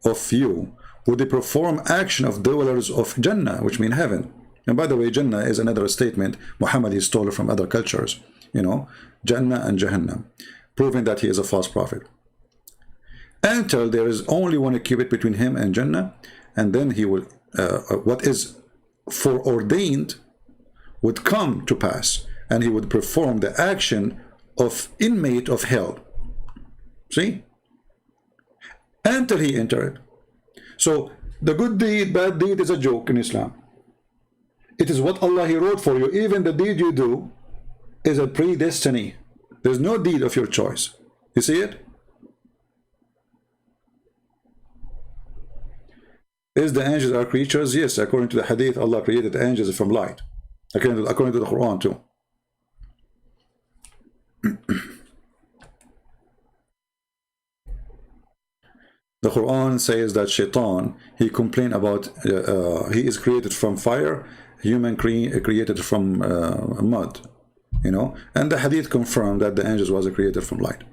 of you would they perform action of dwellers of Jannah, which mean heaven. And by the way, Jannah is another statement Muhammad he stole from other cultures, you know, Jannah and Jahannam, proving that he is a false prophet. until there is only one cubit between him and Jannah, and then he will, what is foreordained would come to pass, and he would perform the action of inmate of hell. See? Until he entered. So the good deed, bad deed is a joke in Islam. It is what Allah He wrote for you. Even the deed you do is a predestiny. There's no deed of your choice. You see it? Is the angels are creatures? Yes, according to the hadith, Allah created the angels from light. According to the Quran too. The Quran says that Shaitan, he complained about, he is created from fire, human created from mud, you know, and the hadith confirmed that the angels was created from light.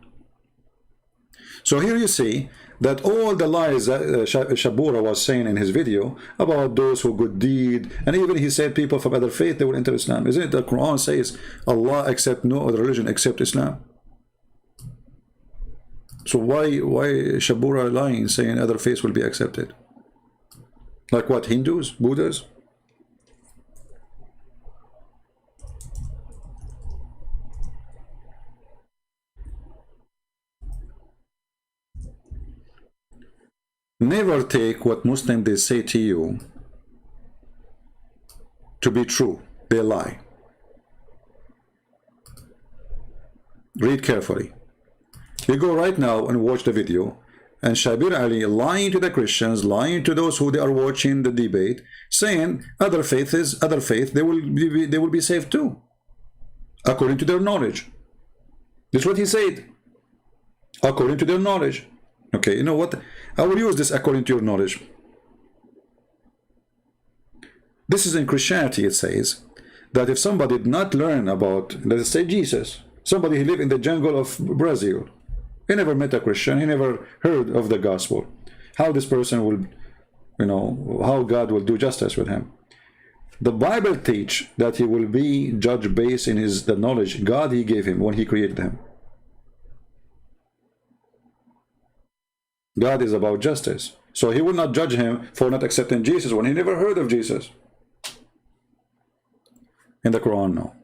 So here you see that all the lies that Shabura was saying in his video about those who good deed, and even he said people from other faith, they will enter Islam. Isn't it the Quran says Allah accept no other religion except Islam? So why Shabura lying, saying other faiths will be accepted? Like what, Hindus, Buddhas? Never take what Muslims they say to you to be true. They lie. Read carefully. You go right now and watch the video, and Shabir Ally lying to the Christians, lying to those who they are watching the debate, saying other faith is other faith, they will be saved too, according to their knowledge. That's what he said. According to their knowledge. Okay, you know what? I will use this according to your knowledge. This is in Christianity, it says that if somebody did not learn about, let's say Jesus, somebody who lived in the jungle of Brazil, he never met a Christian, he never heard of the gospel, how this person will, you know, how God will do justice with him. The Bible teach that he will be judged based in the knowledge God he gave him when he created him. God is about justice. So he will not judge him for not accepting Jesus when he never heard of Jesus. In the Quran, no.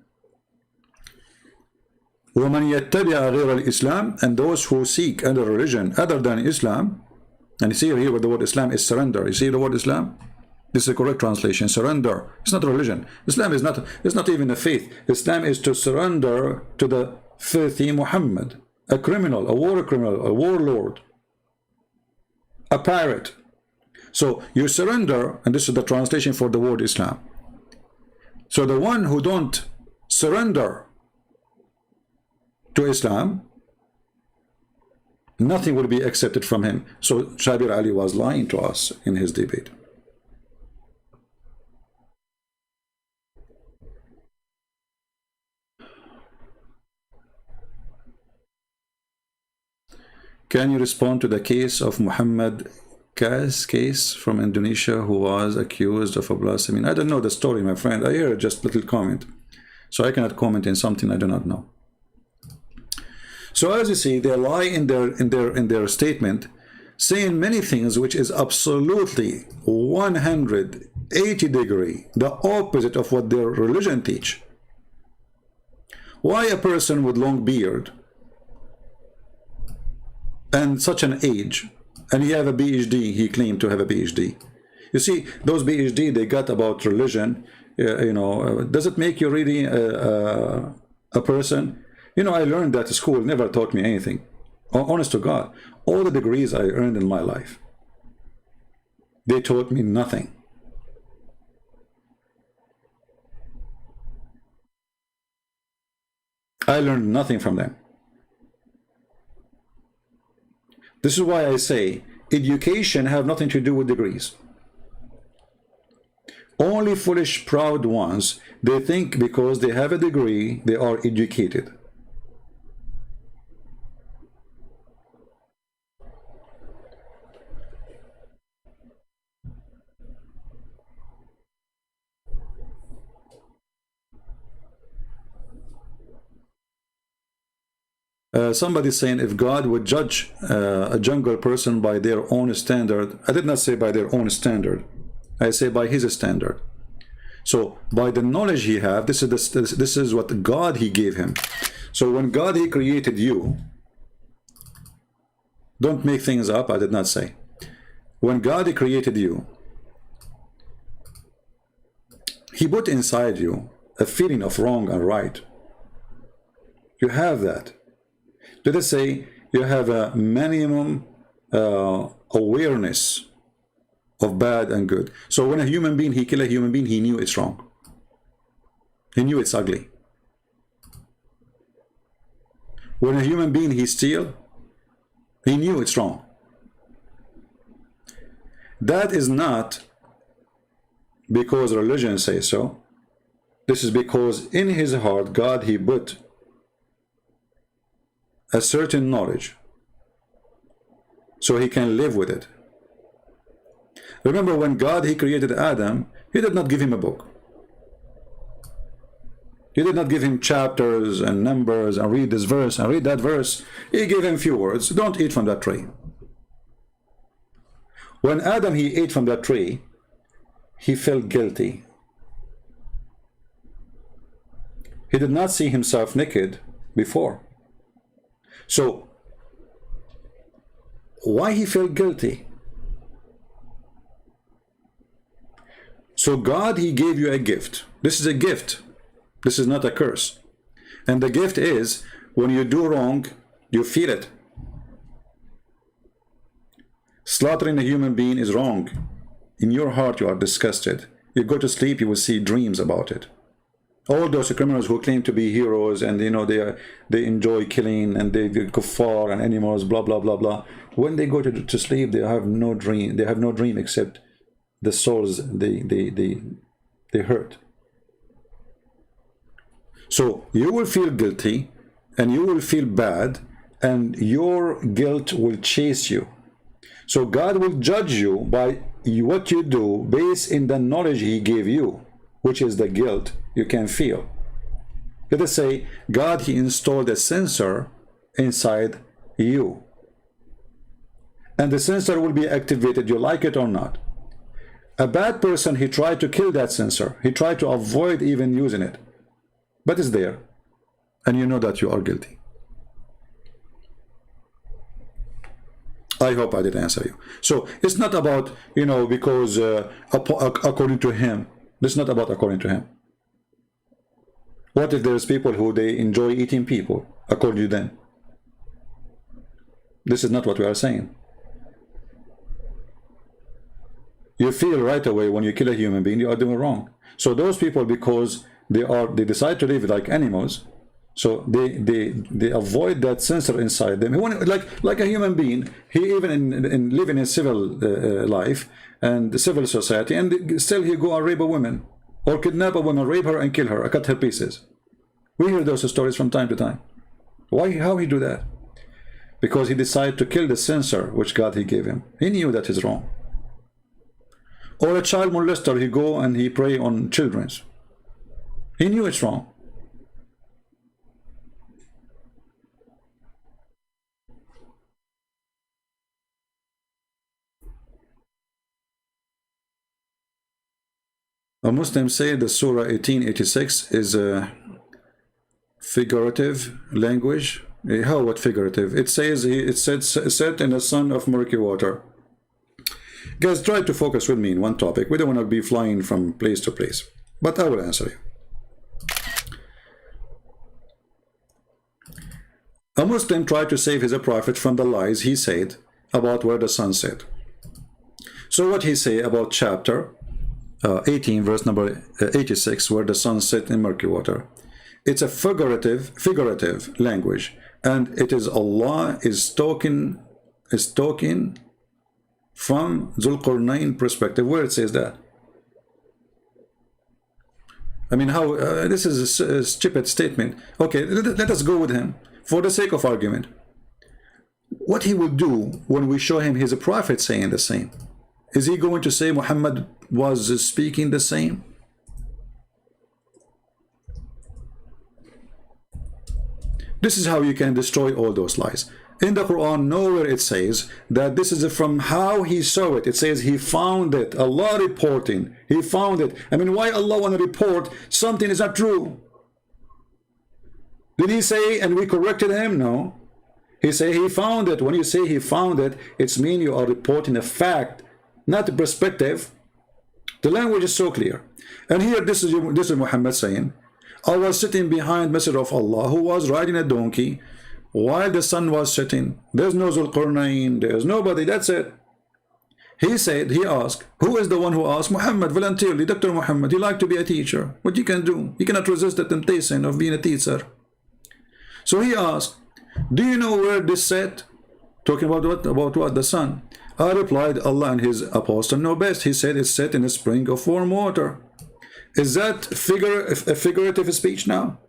وَمَنْ يَتَّبِعَ غَيْرَ الْإِسْلَامِ, and those who seek other religion other than Islam, and you see here where the word Islam is surrender. You see the word Islam? This is the correct translation, surrender. It's not a religion. Islam is not, it's not even a faith. Islam is to surrender to the filthy Muhammad, a criminal, a war criminal, a warlord, a pirate. So you surrender, and this is the translation for the word Islam. So the one who don't surrender to Islam, nothing will be accepted from him. So Shabir Ally was lying to us in his debate. Can you respond to the case of Muhammad Kas case from Indonesia who was accused of a blasphemy? I don't know the story, my friend. I hear just little comment. So I cannot comment in something I do not know. So as you see, they lie in their statement, saying many things which is absolutely 180-degree the opposite of what their religion teach. Why a person with long beard and such an age, and he have a PhD, he claimed to have a PhD. You see, those PhD they got about religion, you know, does it make you really a person? You know, I learned that school never taught me anything. Honest to God, all the degrees I earned in my life, they taught me nothing. I learned nothing from them. This is why I say education have nothing to do with degrees. Only foolish, proud ones, they think because they have a degree, they are educated. Somebody saying if God would judge a jungle person by their own standard. I did not say by their own standard. I say by his standard. So by the knowledge he have, this is what God he gave him. So when God he created you, don't make things up. I did not say. When God he created you, he put inside you a feeling of wrong and right. You have that. Let us say you have a minimum awareness of bad and good. So when a human being, he kill a human being, he knew it's wrong. He knew it's ugly. When a human being, he steal, he knew it's wrong. That is not because religion says so. This is because in his heart, God, he put a certain knowledge so he can live with it. Remember when God he created Adam, he did not give him a book. He did not give him chapters and numbers and read this verse and read that verse. He gave him few words. Don't eat from that tree. When Adam he ate from that tree, he felt guilty. He did not see himself naked before. So why he felt guilty? So God he gave you a gift. This is a gift. This is not a curse. And the gift is when you do wrong, you feel it. Slaughtering a human being is wrong. In your heart you are disgusted. You go to sleep, you will see dreams about it. All those criminals who claim to be heroes and you know they enjoy killing and they kuffar and animals, blah blah blah blah. When they go to sleep, they have no dream. They have no dream except the souls they hurt. So you will feel guilty and you will feel bad and your guilt will chase you. So God will judge you by what you do based in the knowledge he gave you, which is the guilt you can feel. Let us say God he installed a sensor inside you. And the sensor will be activated, you like it or not. A bad person, he tried to kill that sensor. He tried to avoid even using it. But it's there. And you know that you are guilty. I hope I did answer you. So it's not about, you know, because according to him. This is not about according to him. What if there's people who they enjoy eating people according to them? This is not what we are saying. You feel right away when you kill a human being, you are doing wrong. So those people, because they decide to live like animals, so they avoid that sensor inside them. Like a human being, he even in living in civil life and the civil society, and still he go and rape a woman or kidnap a woman, rape her and kill her, cut her pieces. We hear those stories from time to time. Why? How he do that? Because he decided to kill the sensor which God he gave him. He knew that is wrong. Or a child molester, he go and he prey on children. He knew it's wrong. A Muslim say the Surah 1886 is a figurative language. How? What figurative? It says it's set in the sun of murky water. Guys, try to focus with me in one topic. We don't want to be flying from place to place, but I will answer you. A Muslim tried to save his prophet from the lies he said about where the sun set. So what he say about chapter 18, verse number 86, where the sun set in murky water? It's a figurative language, and it is Allah is talking from Zulqarnain perspective, where it says that. I mean, how this is a stupid statement. Okay, let us go with him for the sake of argument. What he will do when we show him his prophet saying the same? Is he going to say Muhammad was speaking the same? This is how you can destroy all those lies. In the Quran, nowhere it says that this is from how he saw it. It says he found it. Allah reporting. He found it. I mean, why Allah want to report something is not true? Did he say and we corrected him? No. He say he found it. When you say he found it, it's mean you are reporting a fact, not a perspective. The language is so clear. And here this is Muhammad saying, I was sitting behind Messenger of Allah who was riding a donkey while the sun was setting. There's no Zulqarnain, there's nobody, that's it. He said, he asked, who is the one who asked? Muhammad, voluntarily, Dr. Muhammad, you like to be a teacher. What you can do? You cannot resist the temptation of being a teacher. So he asked, do you know where this set? Talking about what? The sun. I replied, Allah and his apostle know best. He said it's set in a spring of warm water. Is that a figurative speech now?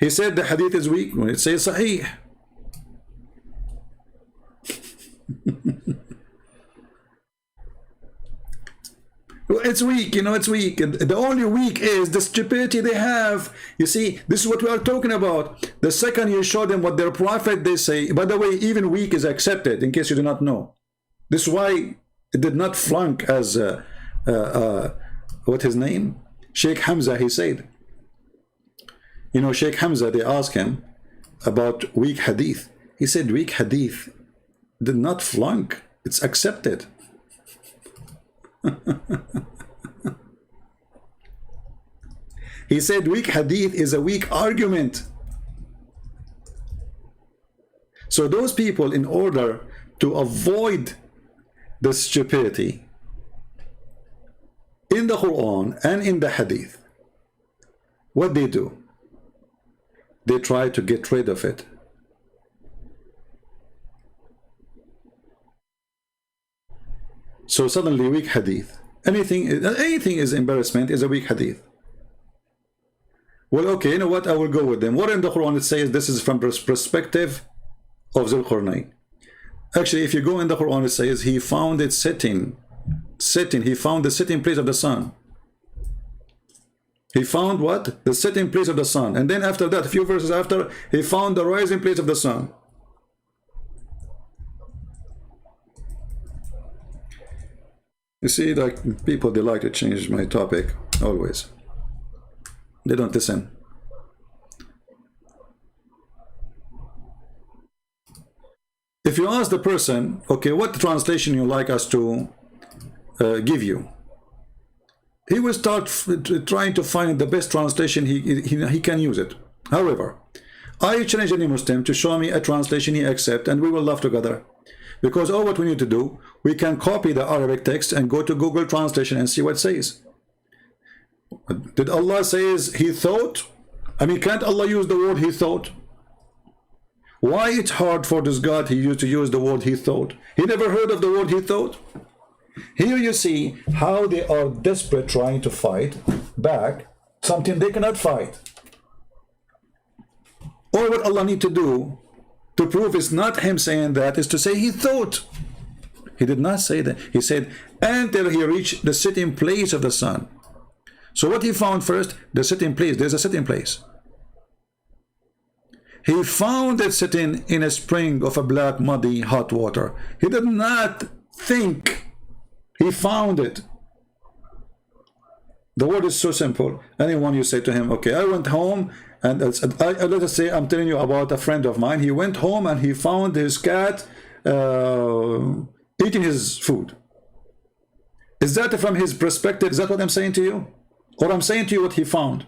He said the hadith is weak when it says sahih. It's weak, you know, it's weak. The only weak is the stupidity they have. You see, this is what we are talking about. The second you show them what their prophet they say, by the way, even weak is accepted, in case you do not know. This is why it did not flunk as what his name? Sheikh Hamza, he said. You know, Sheikh Hamza, they asked him about weak hadith. He said weak hadith did not flunk. It's accepted. He said weak hadith is a weak argument. So those people, in order to avoid the stupidity in the Quran and in the hadith, what they do? They try to get rid of it. So suddenly weak hadith, anything is embarrassment is a weak hadith. Well, okay, you know what, I will go with them. What in the Quran it says this is from perspective of Zulqarnain. Actually, if you go in the Quran, it says he found it sitting, he found the sitting place of the sun. He found what? The sitting place of the sun. And then after that, a few verses after, he found the rising place of the sun. You see, like people, they like to change my topic, always. They don't listen. If you ask the person, okay, what translation you like us to give you? He will start trying to find the best translation he can use it. However, I challenge any Muslim to show me a translation he accepts, and we will laugh together. Because all what we need to do, we can copy the Arabic text and go to Google Translation and see what it says. Did Allah says he thought? I mean, can't Allah use the word he thought? Why it's hard for this God he used to use the word he thought? He never heard of the word he thought? Here you see how they are desperate trying to fight back something they cannot fight. All what Allah need to do to prove it's not him saying that is to say he thought. He did not say that. He said until he reached the sitting place of the sun. So what he found first? The sitting place. There's a sitting place. He found it sitting in a spring of a black, muddy, hot water. He did not think. He found it. The word is so simple. Anyone you say to him, okay, I went home and let us say I'm telling you about a friend of mine. He went home and he found his cat eating his food. Is that from his perspective? Is that what I'm saying to you? Or I'm saying to you what he found?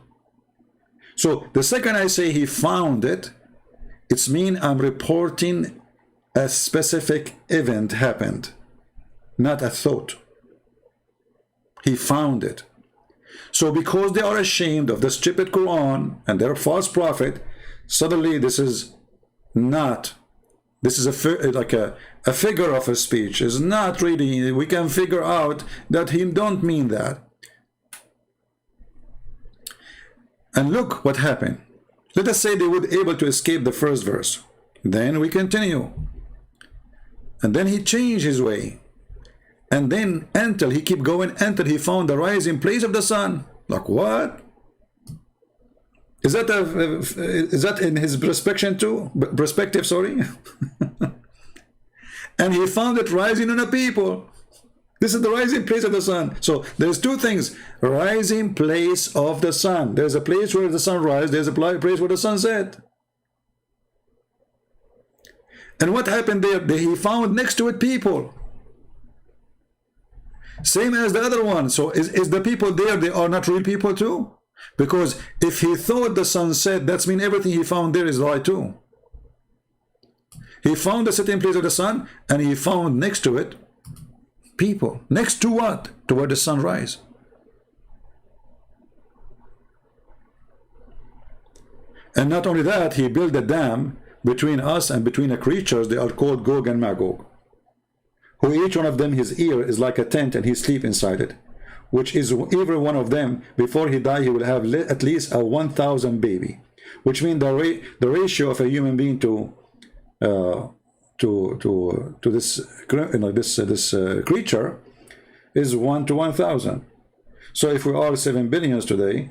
So the second I say he found it, it's mean I'm reporting a specific event happened, not a thought. He found it. So because they are ashamed of the stupid Quran and their false prophet, suddenly this is not, this is like a figure of a speech. It's not really, we can figure out that he don't mean that. And look what happened. Let us say they were able to escape the first verse. Then we continue. And then he changed his way. And then until he kept going, until he found the rising place of the sun. Like what? Is that in his perspective too? Perspective, sorry. And he found it rising on a people. This is the rising place of the sun. So there's two things: rising place of the sun. There's a place where the sun rises. There's a place where the sun set. And what happened there? He found next to it people. Same as the other one. So is the people there, they are not real people too? Because if he thought the sun set, that's mean everything he found there is right too. He found the setting place of the sun, and he found next to it people. Next to what? To where the sun rises. And not only that, he built a dam between us and between the creatures. They are called Gog and Magog, who each one of them, his ear is like a tent, and he sleep inside it, which is every one of them, before he die, he will have at least a 1,000 baby, which means the ratio of a human being to this, you know, this creature is 1 to 1,000. So if we are 7 billions today,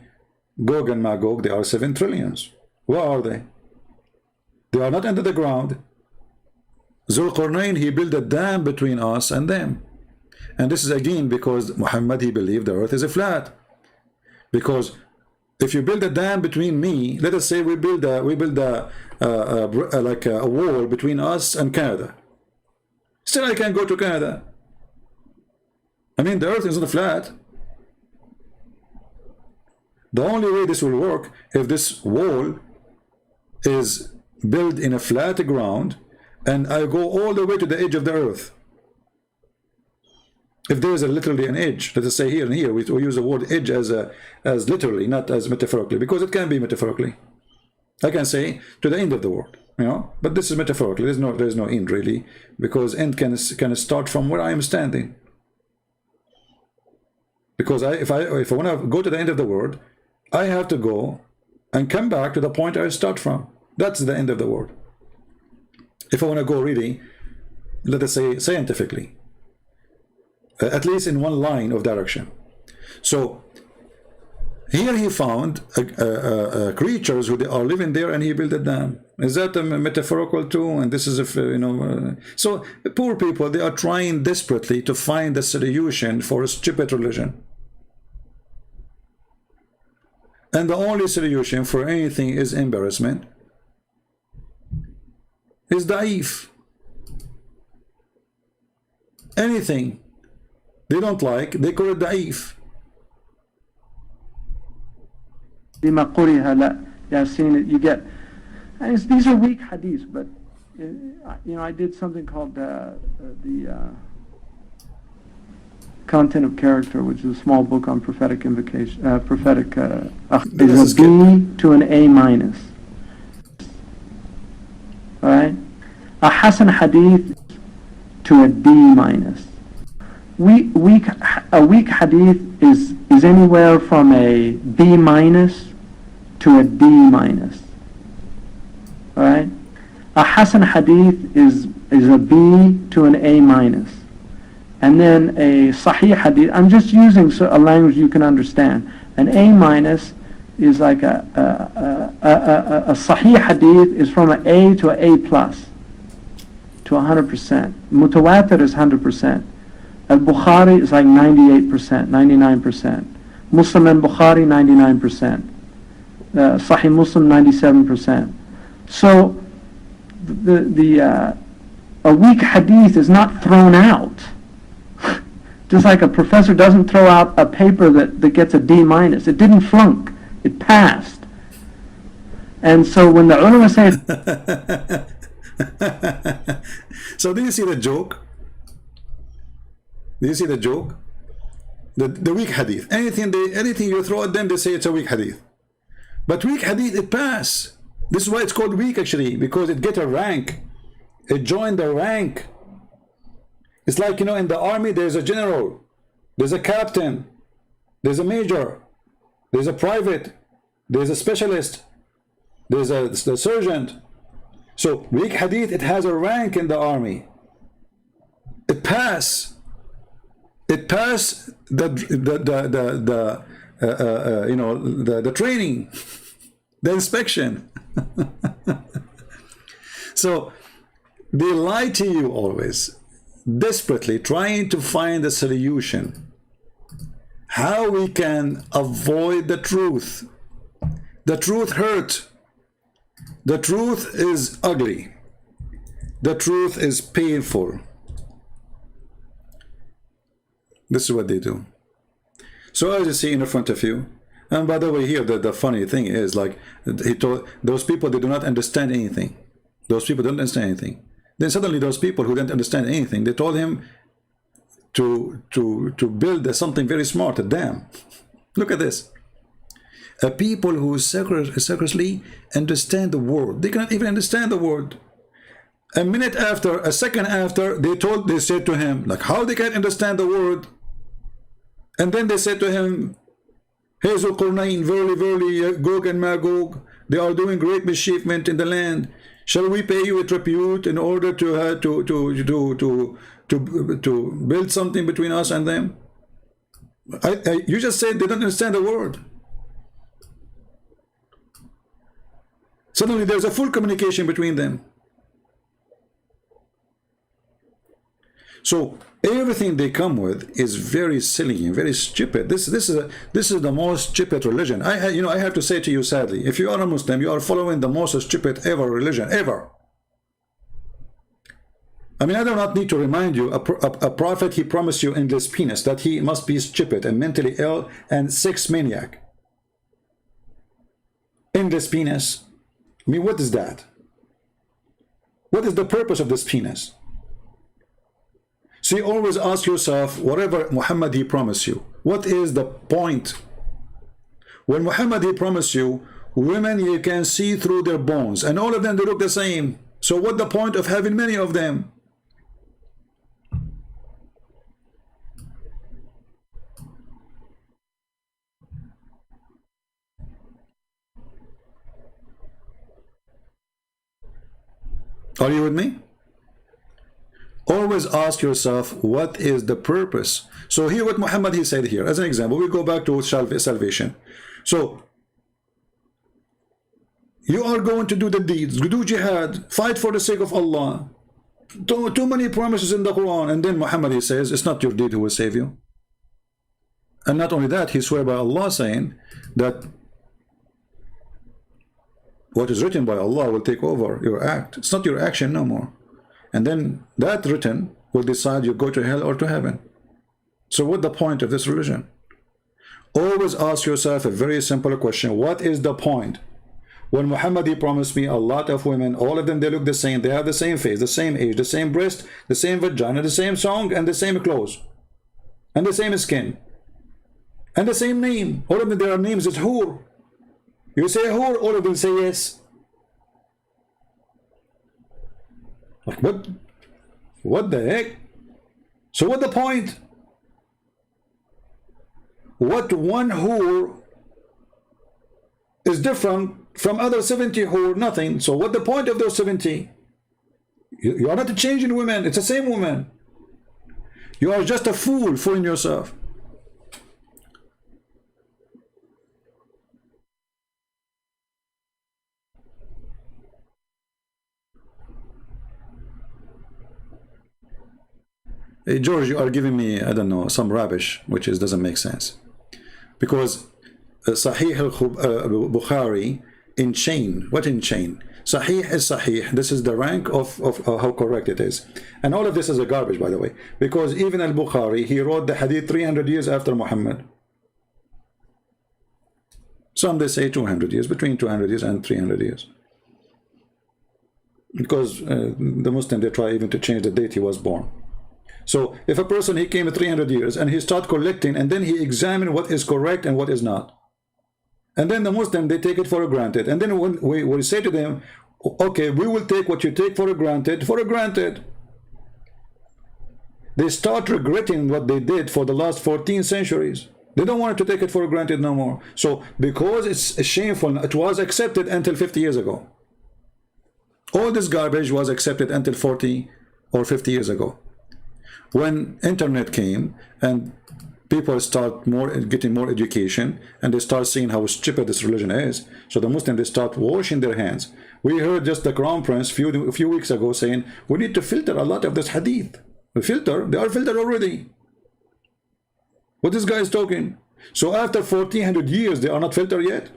Gog and Magog, they are 7 trillions. Where are they? They are not under the ground. Zulqarnain, he built a dam between us and them. And this is again because Muhammad, he believed the earth is a flat. Because if you build a dam between me, let us say we build a wall between us and Canada. Still I can go to Canada. I mean, the earth is not flat. The only way this will work if this wall is built in a flat ground and I go all the way to the edge of the earth. If there is literally an edge, let us say here and here, we use the word edge as literally, not as metaphorically, because it can be metaphorically. I can say to the end of the world, you know, but this is metaphorically. There's no end really, because end can start from where I am standing. Because if I want to go to the end of the world, I have to go and come back to the point I start from. That's the end of the world. If I want to go really, let us say scientifically, at least in one line of direction. So here he found creatures who are living there, and he built a dam. Is that a metaphorical too? And this is so poor people, they are trying desperately to find a solution for a stupid religion. And the only solution for anything is embarrassment. Is da'if. Anything they don't like, they call it da'if. Yeah, I've seen it. You get, and these are weak hadiths, but I did something called the Content of Character, which is a small book on prophetic invocation, is a B to an A minus. All right, a Hasan hadith to a D minus. A weak hadith is anywhere from a B minus to a D minus. All right, a Hasan hadith is a B to an A minus, and then a Sahih hadith. I'm just using a language you can understand. An A minus is like a Sahih hadith is from an A to an A plus to 100%. Mutawatir is 100%. Al-Bukhari is like 98%, 99%. Muslim and Bukhari, 99%. Sahih Muslim, 97%. So a weak hadith is not thrown out. Just like a professor doesn't throw out a paper that gets a D minus. It didn't flunk. It passed. And so when the ulama say... So do you see the joke? Do you see the joke? The weak hadith. Anything you throw at them, they say it's a weak hadith. But weak hadith, it pass. This is why it's called weak actually, because it get a rank. It joined the rank. It's like, in the army there's a general, there's a captain, there's a major, there's a private, there's a specialist, there's the sergeant. So weak hadith, it has a rank in the army. It pass. It passed the training, the inspection. So they lie to you always, desperately trying to find a solution. How we can avoid the truth. The truth hurts. The truth is ugly. The truth is painful. This is what they do. So as you see in front of you, and by the way, here the funny thing is, like he told those people, they do not understand anything. Those people don't understand anything. Then suddenly those people who didn't understand anything, they told him to build something very smart, a dam. Look at this. A people who secretly understand the word. They cannot even understand the word. A minute after, a second after, they said to him, like, how they can understand the word? And then they said to him, Hey Zulqarnain, verily, verily, Gog and Magog, they are doing great mischievement in the land. Shall we pay you a tribute in order to build something between us and them? You just said they don't understand the word. Suddenly there's a full communication between them. So everything they come with is very silly and very stupid. This is the most stupid religion. I have to say to you, sadly, if you are a Muslim, you are following the most stupid ever religion ever. I mean, I do not need to remind you, a prophet, he promised you endless penis, that he must be stupid and mentally ill and sex maniac. Endless penis. I mean, what is that? What is the purpose of this penis? So you always ask yourself, whatever Muhammad he promised you, what is the point? When Muhammad he promised you, women you can see through their bones, and all of them they look the same. So what the point of having many of them? Are you with me? Always ask yourself, what is the purpose? So here what Muhammad he said here, as an example, we go back to salvation. So you are going to do the deeds, do jihad, fight for the sake of Allah. Too many promises in the Quran, and then Muhammad he says, it's not your deed who will save you. And not only that, he swear by Allah saying that what is written by Allah will take over your act. It's not your action no more. And then that written will decide you go to hell or to heaven. So what's the point of this religion? Always ask yourself a very simple question. What is the point? When Muhammad he promised me a lot of women, all of them they look the same, they have the same face, the same age, the same breast, the same vagina, the same song, and the same clothes, and the same skin, and the same name. All of them, their names is Hur. You say Hur, all of them say yes. Like what the heck? So what the point? What one Hur is different from other 70 Hur? Nothing. So what the point of those 70? You are not changing women. It's the same woman. You are just a fool fooling yourself. Hey, George, you are giving me, I don't know, some rubbish, which doesn't make sense. Because Sahih al-Bukhari in chain, what in chain? Sahih is Sahih. This is the rank of how correct it is. And all of this is a garbage, by the way. Because even al-Bukhari, he wrote the hadith 300 years after Muhammad. Some they say 200 years, between 200 years and 300 years. Because the Muslim, they try even to change the date he was born. So if a person, he came 300 years and he started collecting, and then he examined what is correct and what is not. And then the Muslim, they take it for granted. And then when we say to them, okay, we will take what you take for granted. They start regretting what they did for the last 14 centuries. They don't want to take it for granted no more. So because it's shameful, it was accepted until 50 years ago. All this garbage was accepted until 40 or 50 years ago. When internet came and people start getting more education, and they start seeing how stupid this religion is. So the Muslims, they start washing their hands. We heard just the Crown Prince a few weeks ago saying we need to filter a lot of this hadith. They are filtered already. What this guy is talking? So after 1400 years, they are not filtered yet.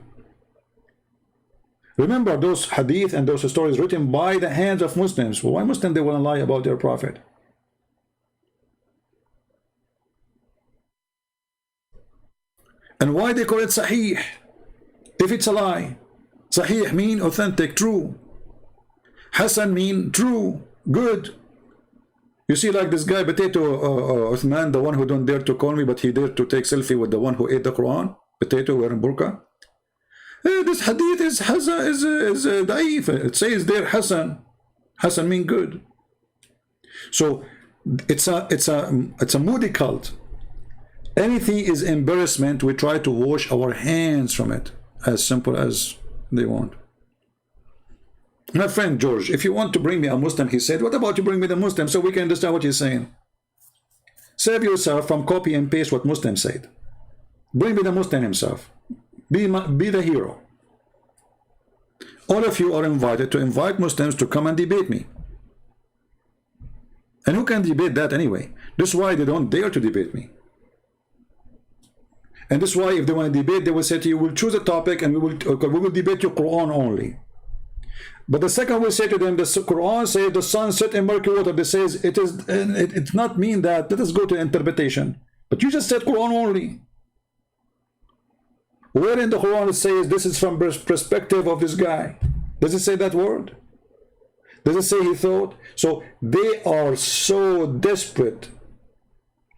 Remember those hadith and those stories written by the hands of Muslims. Why Muslims they want to lie about their prophet? And why they call it Sahih if it's a lie? Sahih mean authentic, true. Hasan mean true, good. You see, like this guy Potato Uthman, the one who don't dare to call me, but he dared to take selfie with the one who ate the Quran. Potato wearing burqa. This hadith is da'if. It says there Hasan. Hasan mean good. So it's a moody cult. Anything is embarrassment, we try to wash our hands from it, as simple as they want. My friend George, if you want to bring me a Muslim, he said, what about you bring me the Muslim so we can understand what he's saying? Save yourself from copy and paste what Muslim said. Bring me the Muslim himself. Be the hero. All of you are invited to invite Muslims to come and debate me. And who can debate that anyway? This is why they don't dare to debate me. And this is why if they want to debate, they will say to you, we'll choose a topic and we will debate your Quran only. But the second we say to them, the Quran says the sun set in murky water. They says it's not mean that. Let us go to interpretation. But you just said Quran only. Where in the Quran it says this is from perspective of this guy? Does it say that word? Does it say he thought? So they are so desperate.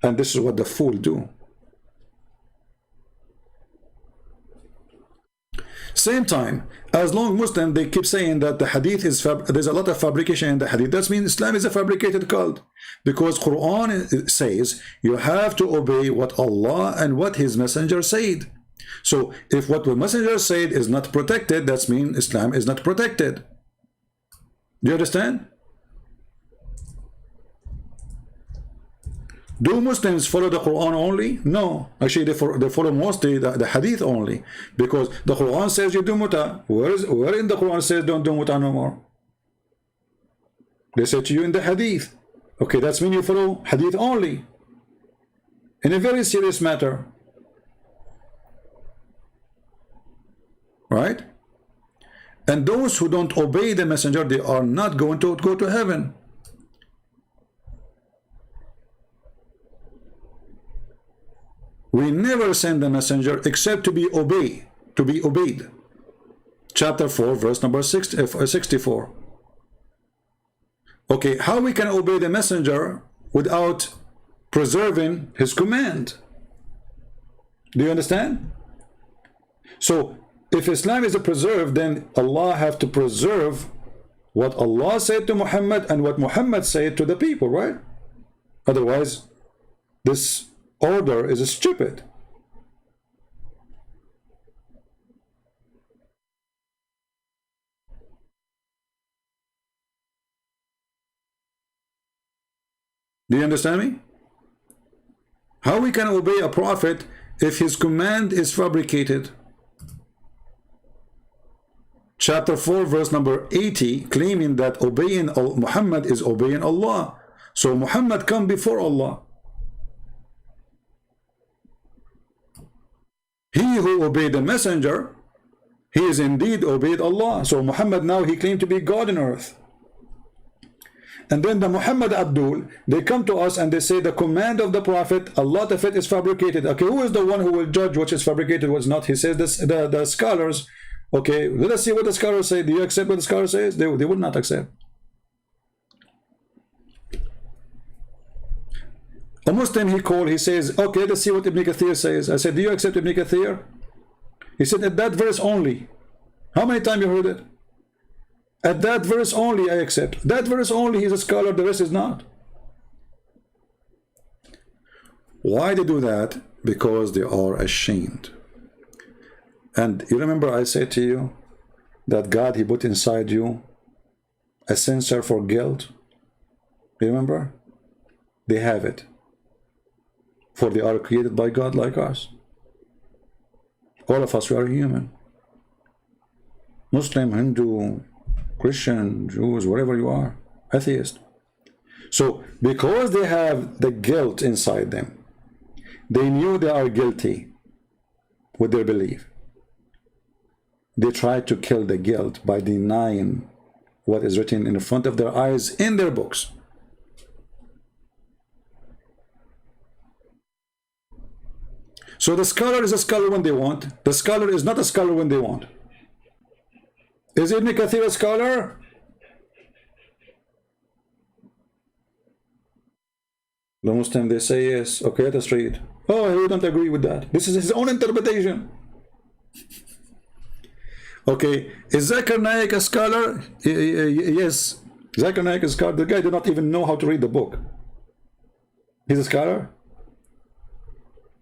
And this is what the fool do. Same time, as long Muslim, they keep saying that the hadith is there's a lot of fabrication in the hadith. That means Islam is a fabricated cult, because Quran says you have to obey what Allah and what His Messenger said. So if what the Messenger said is not protected, that means Islam is not protected. Do you understand? Do Muslims follow the Quran only? No. Actually, they follow mostly the hadith only. Because the Quran says you do muta. Where in the Quran says don't do muta no more? They say to you in the hadith. Okay, that's mean you follow hadith only. In a very serious matter. Right? And those who don't obey the messenger, they are not going to go to heaven. We never send the messenger except to be obeyed. Chapter 4, verse number 64. Okay, how we can obey the messenger without preserving his command? Do you understand? So, if Islam is a preserve, then Allah have to preserve what Allah said to Muhammad and what Muhammad said to the people, right? Otherwise, this order is stupid. Do you understand me? How we can obey a prophet if his command is fabricated? Chapter 4, verse number 80, claiming that obeying Muhammad is obeying Allah. So Muhammad come before Allah. He who obeyed the messenger, he is indeed obeyed Allah. So Muhammad now, he claimed to be God on earth. And then the Muhammad Abdul, they come to us and they say the command of the Prophet, a lot of it is fabricated. Okay, who is the one who will judge what is fabricated, what's not? He says this, the scholars. Okay, let us see what the scholars say. Do you accept what the scholar says? They would not accept. A Muslim he says, okay, let's see what Ibn Kathir says. I said, do you accept Ibn Kathir? He said, at that verse only. How many times you heard it? At that verse only I accept. That verse only, he's a scholar, the rest is not. Why they do that? Because they are ashamed. And you remember I said to you that God, he put inside you a sensor for guilt. You remember? They have it. For they are created by God like us. All of us, we are human. Muslim, Hindu, Christian, Jews, whatever you are, atheist. So, because they have the guilt inside them, they knew they are guilty with their belief. They tried to kill the guilt by denying what is written in front of their eyes in their books. So the scholar is a scholar when they want. The scholar is not a scholar when they want. Is Ibn Kathir a scholar? The Muslim, they say yes. Okay, let us read. Oh, we don't agree with that. This is his own interpretation. Okay, is Zakir Naik a scholar? Yes. Zakir Naik is a scholar. The guy did not even know how to read the book. He's a scholar?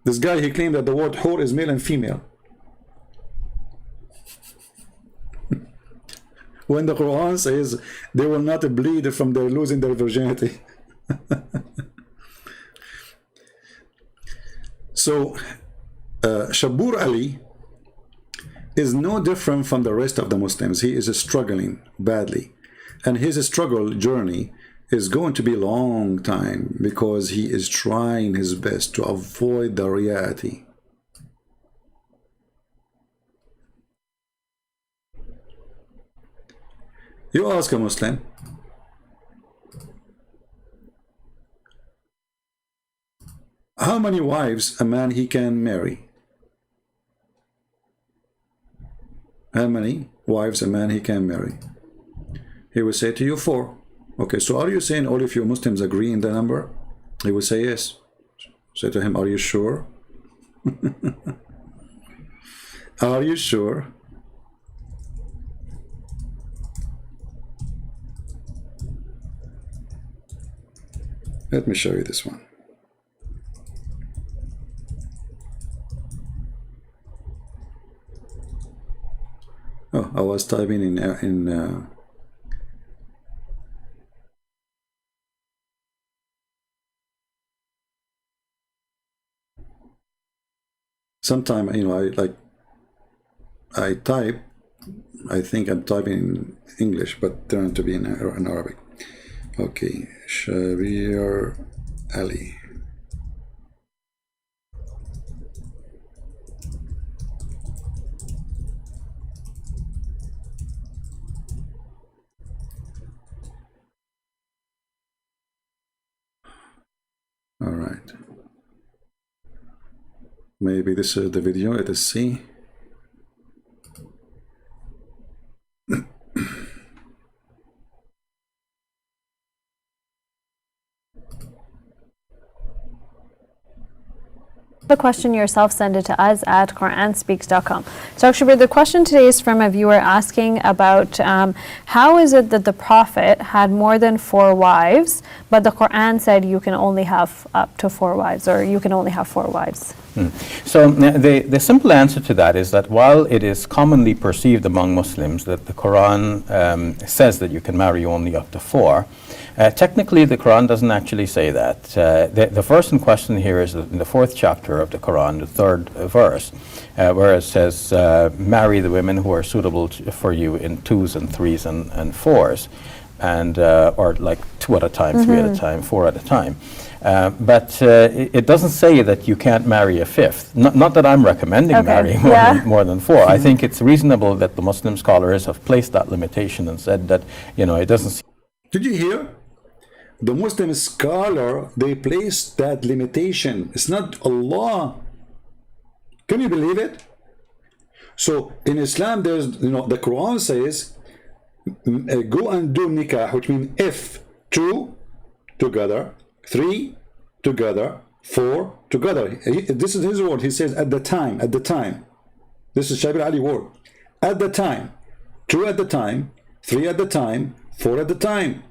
This guy, he claimed that the word whore is male and female. When the Quran says they will not bleed from their losing their virginity. So, Shabir Ally is no different from the rest of the Muslims. He is struggling badly. And his struggle journey is going to be a long time because he is trying his best to avoid the reality. You ask a Muslim, how many wives a man he can marry? How many wives a man he can marry? He will say to you 4. Okay, so are you saying all of you Muslims agree in the number? He will say yes. Say to him, are you sure? Are you sure? Let me show you this one. Oh, I was typing in sometime, you know, I type, I think I'm typing in English, but turn to be in Arabic. Okay, Shabir Ally. All right. Maybe this is the video. Let us see. The question yourself, send it to us at QuranSpeaks.com. So Shabir, the question today is from a viewer asking about how is it that the Prophet had more than 4 wives, but the Quran said you can only have up to 4 wives, or you can only have 4 wives? So the simple answer to that is that while it is commonly perceived among Muslims that the Quran says that you can marry only up to 4, technically the Quran doesn't actually say that. The verse in question here is in the 4th chapter of the Quran, the 3rd verse, where it says, marry the women who are suitable for you in 2s and 3s and 4s, and or like 2 at a time, 3 at a time, 4 at a time. But it doesn't say that you can't marry a 5th. Not that I'm recommending marrying more than 4. I think it's reasonable that the Muslim scholars have placed that limitation and said that, you know, it doesn't. Did you hear? The Muslim scholar, they placed that limitation. It's not Allah. Can you believe it? So in Islam, there's, you know, the Quran says, go and do nikah, which means if 2 together, 3 together, 4 together. This is his word. He says at the time, at the time. This is Shabir Ally word. At the time. 2 at the time, 3 at the time, 4 at the time.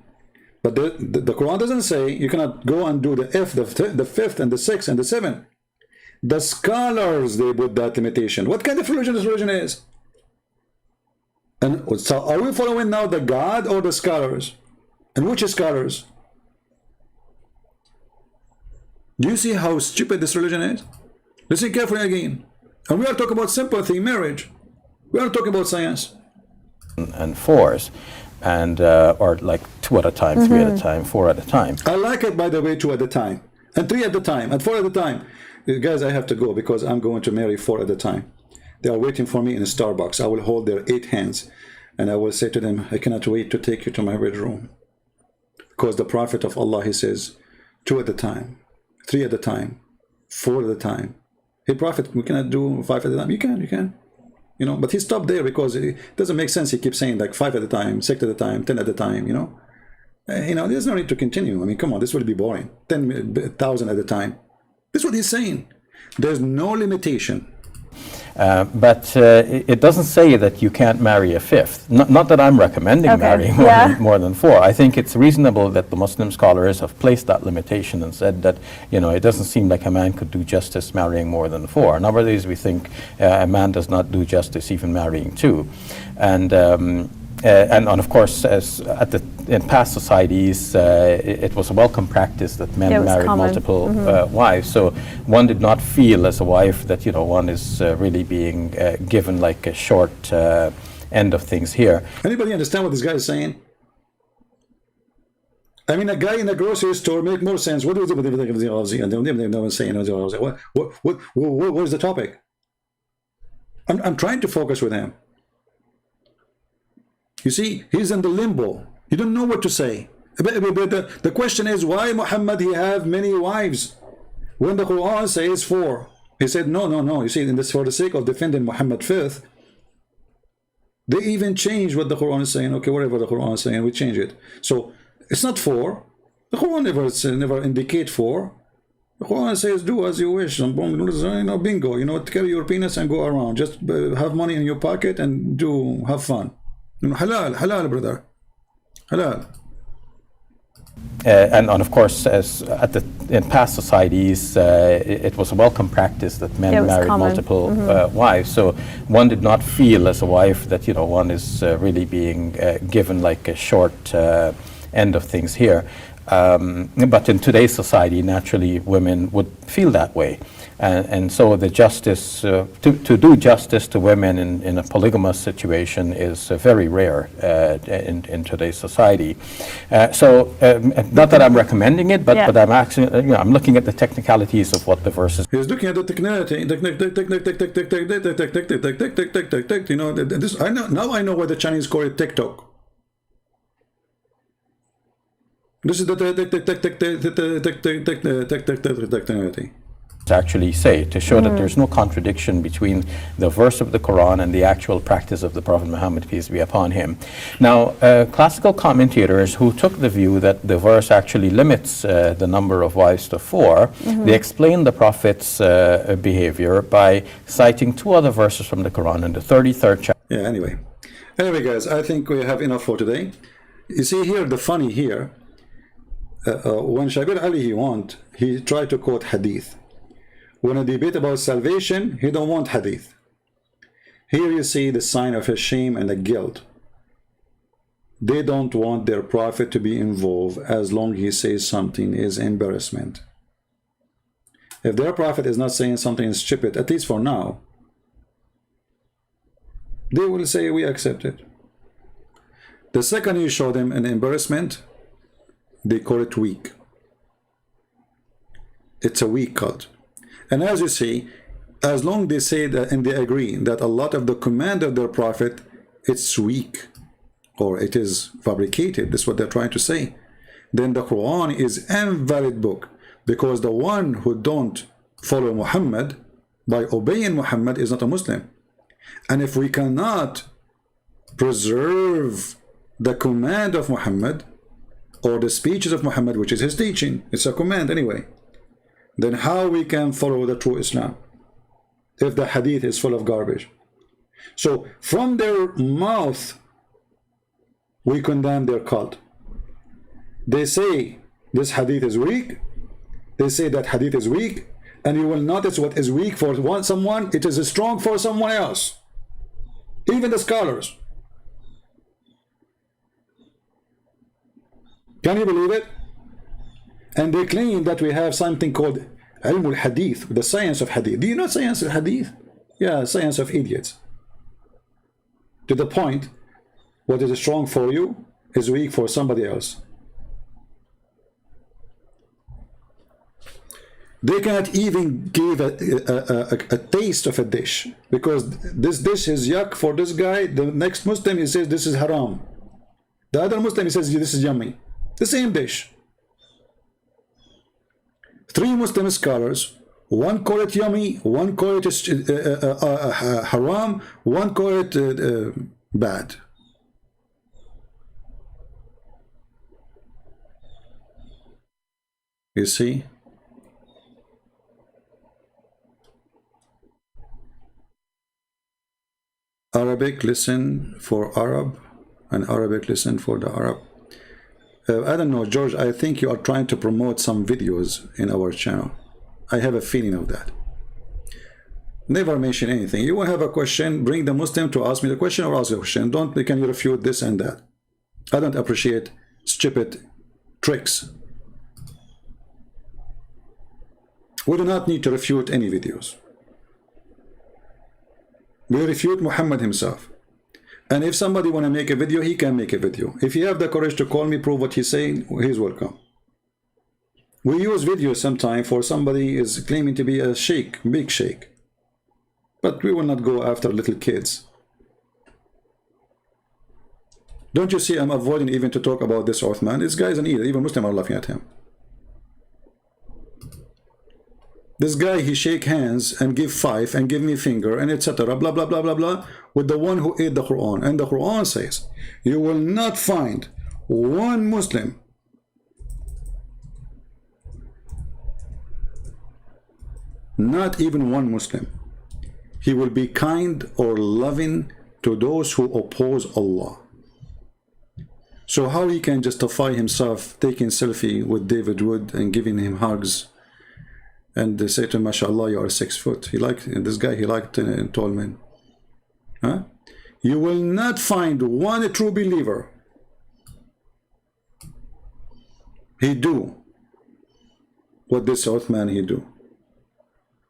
But the Quran doesn't say you cannot go and do the F, the 5th and the 6th and the 7th. The scholars, they put that limitation. What kind of religion this religion is? And so are we following now the God or the scholars? And which scholars? Do you see how stupid this religion is? Listen carefully again. And we are talking about sympathy, marriage. We are talking about science. And 4s, and or like 2 at a time, 3 at a time, 4 at a time. I like it, by the way, 2 at a time, and 3 at a time, and 4 at a time. Guys, I have to go because I'm going to marry 4 at a time. They are waiting for me in a Starbucks. I will hold their 8 hands, and I will say to them, I cannot wait to take you to my bedroom. Because the Prophet of Allah, he says, 2 at a time, 3 at a time, 4 at a time. Hey, Prophet, we cannot do 5 at a time. You can. You know, but he stopped there because it doesn't make sense. He keeps saying like 5 at a time, 6 at a time, 10 at a time, you know. There's no need to continue. I mean, come on, this will be boring. 10,000 at a time. This is what he's saying. There's no limitation. But it doesn't say that you can't marry a 5th. Not that I'm recommending marrying more than 4. I think it's reasonable that the Muslim scholars have placed that limitation and said that, it doesn't seem like a man could do justice marrying more than 4. Nowadays we think a man does not do justice even marrying 2. And of course, in past societies, it was a welcome practice that men married multiple wives. So one did not feel as a wife that one is really being given like a short end of things here. Anybody understand what this guy is saying? I mean, a guy in a grocery store make more sense. What is saying? What is the topic? I'm trying to focus with him. You see, he's in the limbo. You don't know what to say. The question is, why Muhammad he have many wives when the Quran says 4? He said no. You see, for the sake of defending Muhammad 5th, they even change what the Quran is saying. Okay, whatever the Quran is saying, we change it. So it's not 4. The Quran never indicate 4. The Quran says do as you wish. Bingo. Carry your penis and go around. Just have money in your pocket and have fun. Halal, brother. Halal. And of course, in past societies, it was a welcome practice that men married multiple wives. So one did not feel as a wife that one is really being given like a short end of things here. But in today's society, naturally, women would feel that way. And so the justice, to do justice to women in a polygamous situation is very rare in today's society. Not that I'm recommending it, but I'm actually, I'm looking at the technicalities of what the verses. He's looking at the technicality. Now I know why the Chinese call it TikTok. This is the technicality. Actually say to show that there's no contradiction between the verse of the Quran and the actual practice of the Prophet Muhammad, peace be upon him. Now, classical commentators who took the view that the verse actually limits the number of wives to 4, they explain the Prophet's behavior by citing 2 other verses from the Quran in the 33rd chapter. Yeah, anyway, guys, I think we have enough for today. You see here, the funny here, when Shabir Ally he tried to quote hadith. When a debate about salvation, he don't want hadith. Here you see the sign of his shame and the guilt. They don't want their prophet to be involved as long as he says something is embarrassment. If their prophet is not saying something stupid, at least for now, they will say we accept it. The second you show them an embarrassment, they call it weak. It's a weak cult. And as you see, as long they say that and they agree that a lot of the command of their prophet, it's weak or it is fabricated, that's what they're trying to say, then the Quran is an invalid book, because the one who don't follow Muhammad by obeying Muhammad is not a Muslim. And if we cannot preserve the command of Muhammad or the speeches of Muhammad, which is his teaching, it's a command anyway, then how we can follow the true Islam if the hadith is full of garbage? So from their mouth we condemn their cult. They say this hadith is weak, they say that hadith is weak, and you will notice what is weak for someone, it is strong for someone else, even the scholars. Can you believe it? And they claim that we have something called ilm al-hadith, the science of hadith. Do you know science of hadith? Yeah, science of idiots. To the point, what is strong for you is weak for somebody else. They cannot even give a taste of a dish, because this dish is yuck for this guy. The next Muslim, he says this is haram. The other Muslim, he says this is yummy. The same dish. 3 Muslim scholars, one call it yummy, one call it haram, one call it bad. You see? Arabic listen for Arab, and Arabic listen for the Arab. I don't know, George, I think you are trying to promote some videos in our channel. I have a feeling of that. Never mention anything. You will have a question, bring the Muslim to ask me the question, or ask the question. Don't, can you refute this and that? I don't appreciate stupid tricks. We do not need to refute any videos. We refute Muhammad himself. And if somebody want to make a video, he can make a video. If you have the courage to call me, prove what he's saying, he's welcome. We use videos sometimes for somebody is claiming to be a sheikh, big sheikh. But we will not go after little kids. Don't you see I'm avoiding even to talk about this Uthman? This guy is an idiot. Even Muslims are laughing at him. This guy, he shake hands and give 5 and give me finger and etc. Blah, blah, blah, blah, blah, with the one who ate the Quran. And the Quran says, you will not find one Muslim not even one Muslim. He will be kind or loving to those who oppose Allah. So how he can justify himself taking selfie with David Wood and giving him hugs? And they say to him, mashallah, you are 6 foot. He liked, this guy, he liked tall men. Huh? You will not find one true believer. He do what this Uthman he do.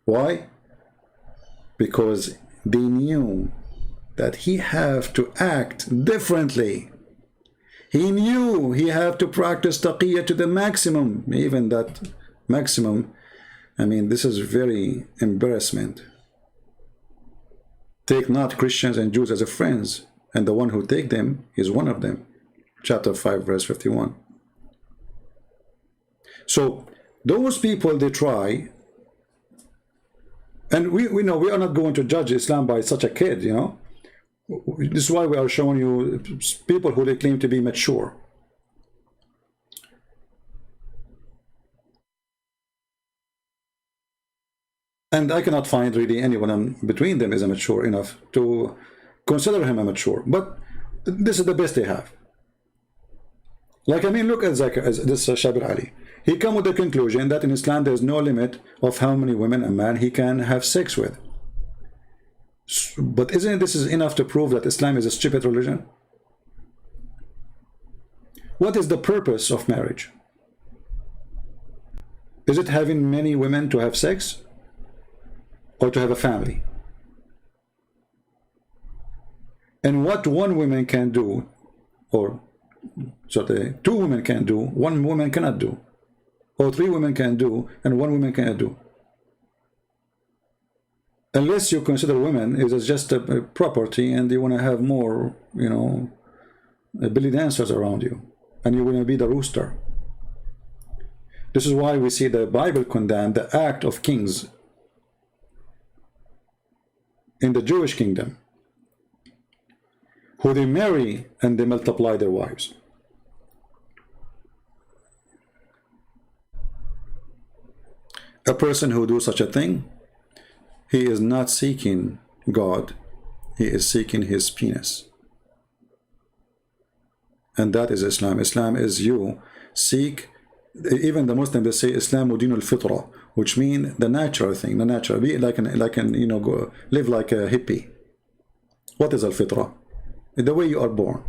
Why? Because they knew that he have to act differently. He knew he have to practice taqiyya to the maximum. Even that maximum, I mean, this is very embarrassment. Take not Christians and Jews as a friends, and the one who take them is one of them. Chapter 5, verse 51. So those people, they try, and we know we are not going to judge Islam by such a kid, you know. This is why we are showing you people who they claim to be mature. And I cannot find really anyone between them is mature enough to consider him a mature. But this is the best they have. Like, I mean, look at this Shabir Ally. He come with the conclusion that in Islam there is no limit of how many women a man he can have sex with. But isn't this is enough to prove that Islam is a stupid religion? What is the purpose of marriage? Is it having many women to have sex? Or to have a family? And what one woman can do, or so the 2 women can do, 1 woman cannot do, or 3 women can do, and 1 woman cannot do. Unless you consider women as just a property, and you want to have more, you know, belly dancers around you, and you want to be the rooster. This is why we see the Bible condemn the act of kings in the Jewish kingdom, who they marry and they multiply their wives. A person who do such a thing, he is not seeking God, he is seeking his penis. And that is Islam. Islam is you seek, even the Muslims, they say Islam din al-fitra, which means the natural thing, the natural, be like an you know, go live like a hippie. What is al-fitra? The way you are born.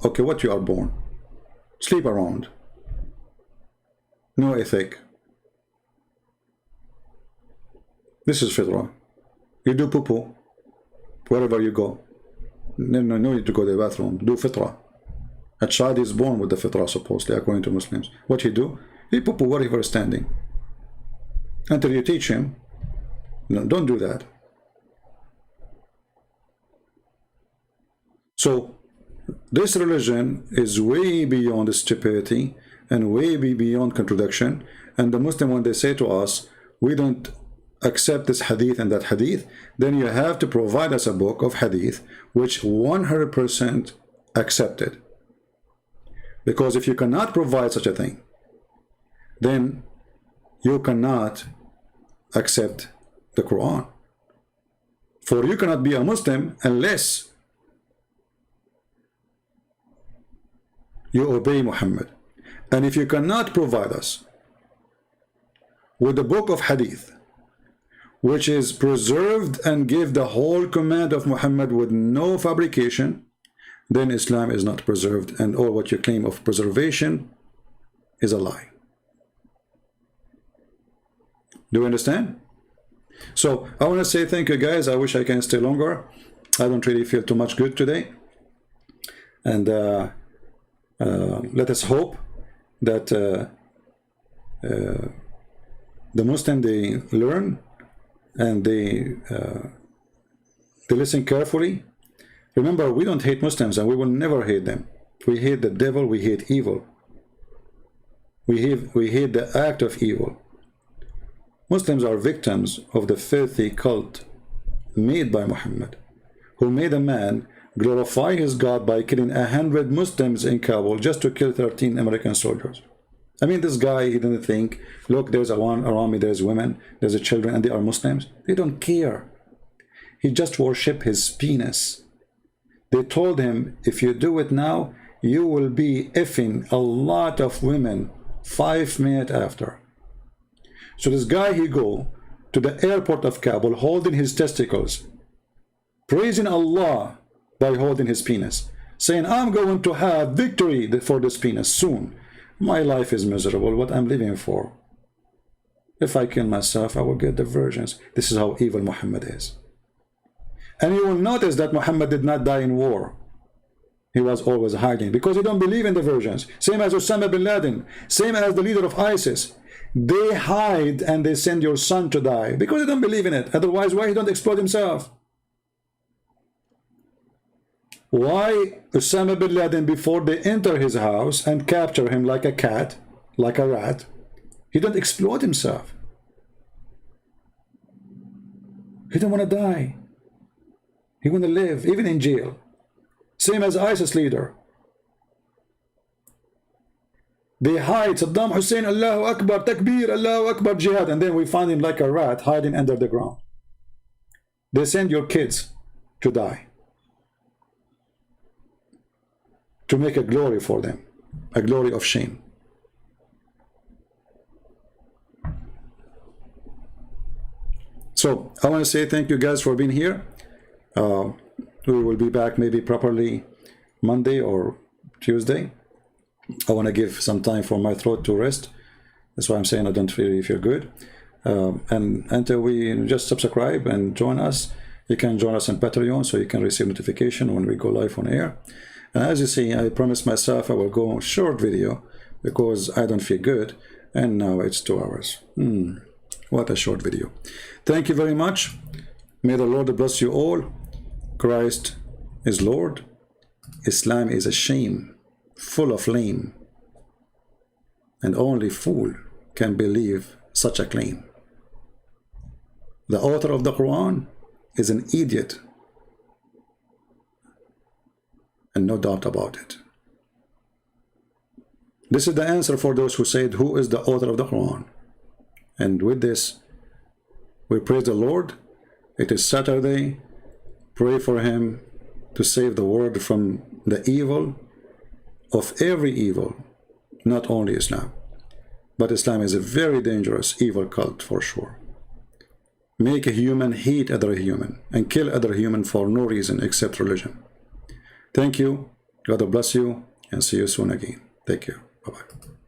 Okay, what you are born? Sleep around. no ethic. This is fitra. You do poo-poo wherever you go. No need to go to the bathroom. Do fitra. A child is born with the fitra, supposedly, according to Muslims. What he do? He poo-poo wherever he's standing. Until you teach him, no, don't do that. So, this religion is way beyond stupidity and way beyond contradiction. And the Muslim, when they say to us, we don't accept this hadith and that hadith, then you have to provide us a book of hadith which 100% accepted. Because if you cannot provide such a thing, then you cannot accept the Quran. For you cannot be a Muslim unless you obey Muhammad. And if you cannot provide us with the book of hadith which is preserved and give the whole command of Muhammad with no fabrication, then Islam is not preserved, and all what you claim of preservation is a lie. Do you understand? So I want to say thank you guys. I wish I can stay longer. I don't really feel too much good today. And let us hope that the Muslim, they learn and they listen carefully. Remember, we don't hate Muslims and we will never hate them. We hate the devil, we hate evil. We hate the act of evil. Muslims are victims of the filthy cult made by Muhammad, who made a man glorify his God by killing 100 Muslims in Kabul just to kill 13 American soldiers. I mean, this guy, he didn't think, look, there's a one around me, there's women, there's children, and they are Muslims. They don't care. He just worship his penis. They told him, if you do it now, you will be effing a lot of women 5 minutes after. So this guy, he go to the airport of Kabul holding his testicles, praising Allah by holding his penis, saying, I'm going to have victory for this penis soon. My life is miserable, what I'm living for. If I kill myself, I will get the virgins. This is how evil Muhammad is. And you will notice that Muhammad did not die in war. He was always hiding because he don't believe in the virgins. Same as Osama bin Laden, same as the leader of ISIS. They hide and they send your son to die because they don't believe in it. Otherwise, why he don't explode himself? Why Osama bin Laden, before they enter his house and capture him like a cat, like a rat, he don't explode himself? He don't want to die. He want to live, even in jail. Same as ISIS leader. They hide Saddam Hussein, Allahu Akbar, Takbir, Allahu Akbar, Jihad, and then we find him like a rat hiding under the ground. They send your kids to die, to make a glory for them, a glory of shame. So I want to say thank you guys for being here. We will be back maybe properly Monday or Tuesday. I want to give some time for my throat to rest. That's why I'm saying I don't really feel good. And until we just subscribe and join us, you can join us on Patreon so you can receive notification when we go live on air. And as you see, I promised myself I will go short video because I don't feel good. And now it's 2 hours. What a short video. Thank you very much. May the Lord bless you all. Christ is Lord. Islam is a shame, full of lame. And only fool can believe such a claim. The author of the Quran is an idiot. And no doubt about it. This is the answer for those who said, who is the author of the Quran? And with this, we praise the Lord. It is Saturday. Pray for him to save the world from the evil of every evil, not only Islam. But Islam is a very dangerous evil cult for sure. Make a human hate other human and kill other human for no reason except religion. Thank you. God bless you and see you soon again. Take care. Bye-bye.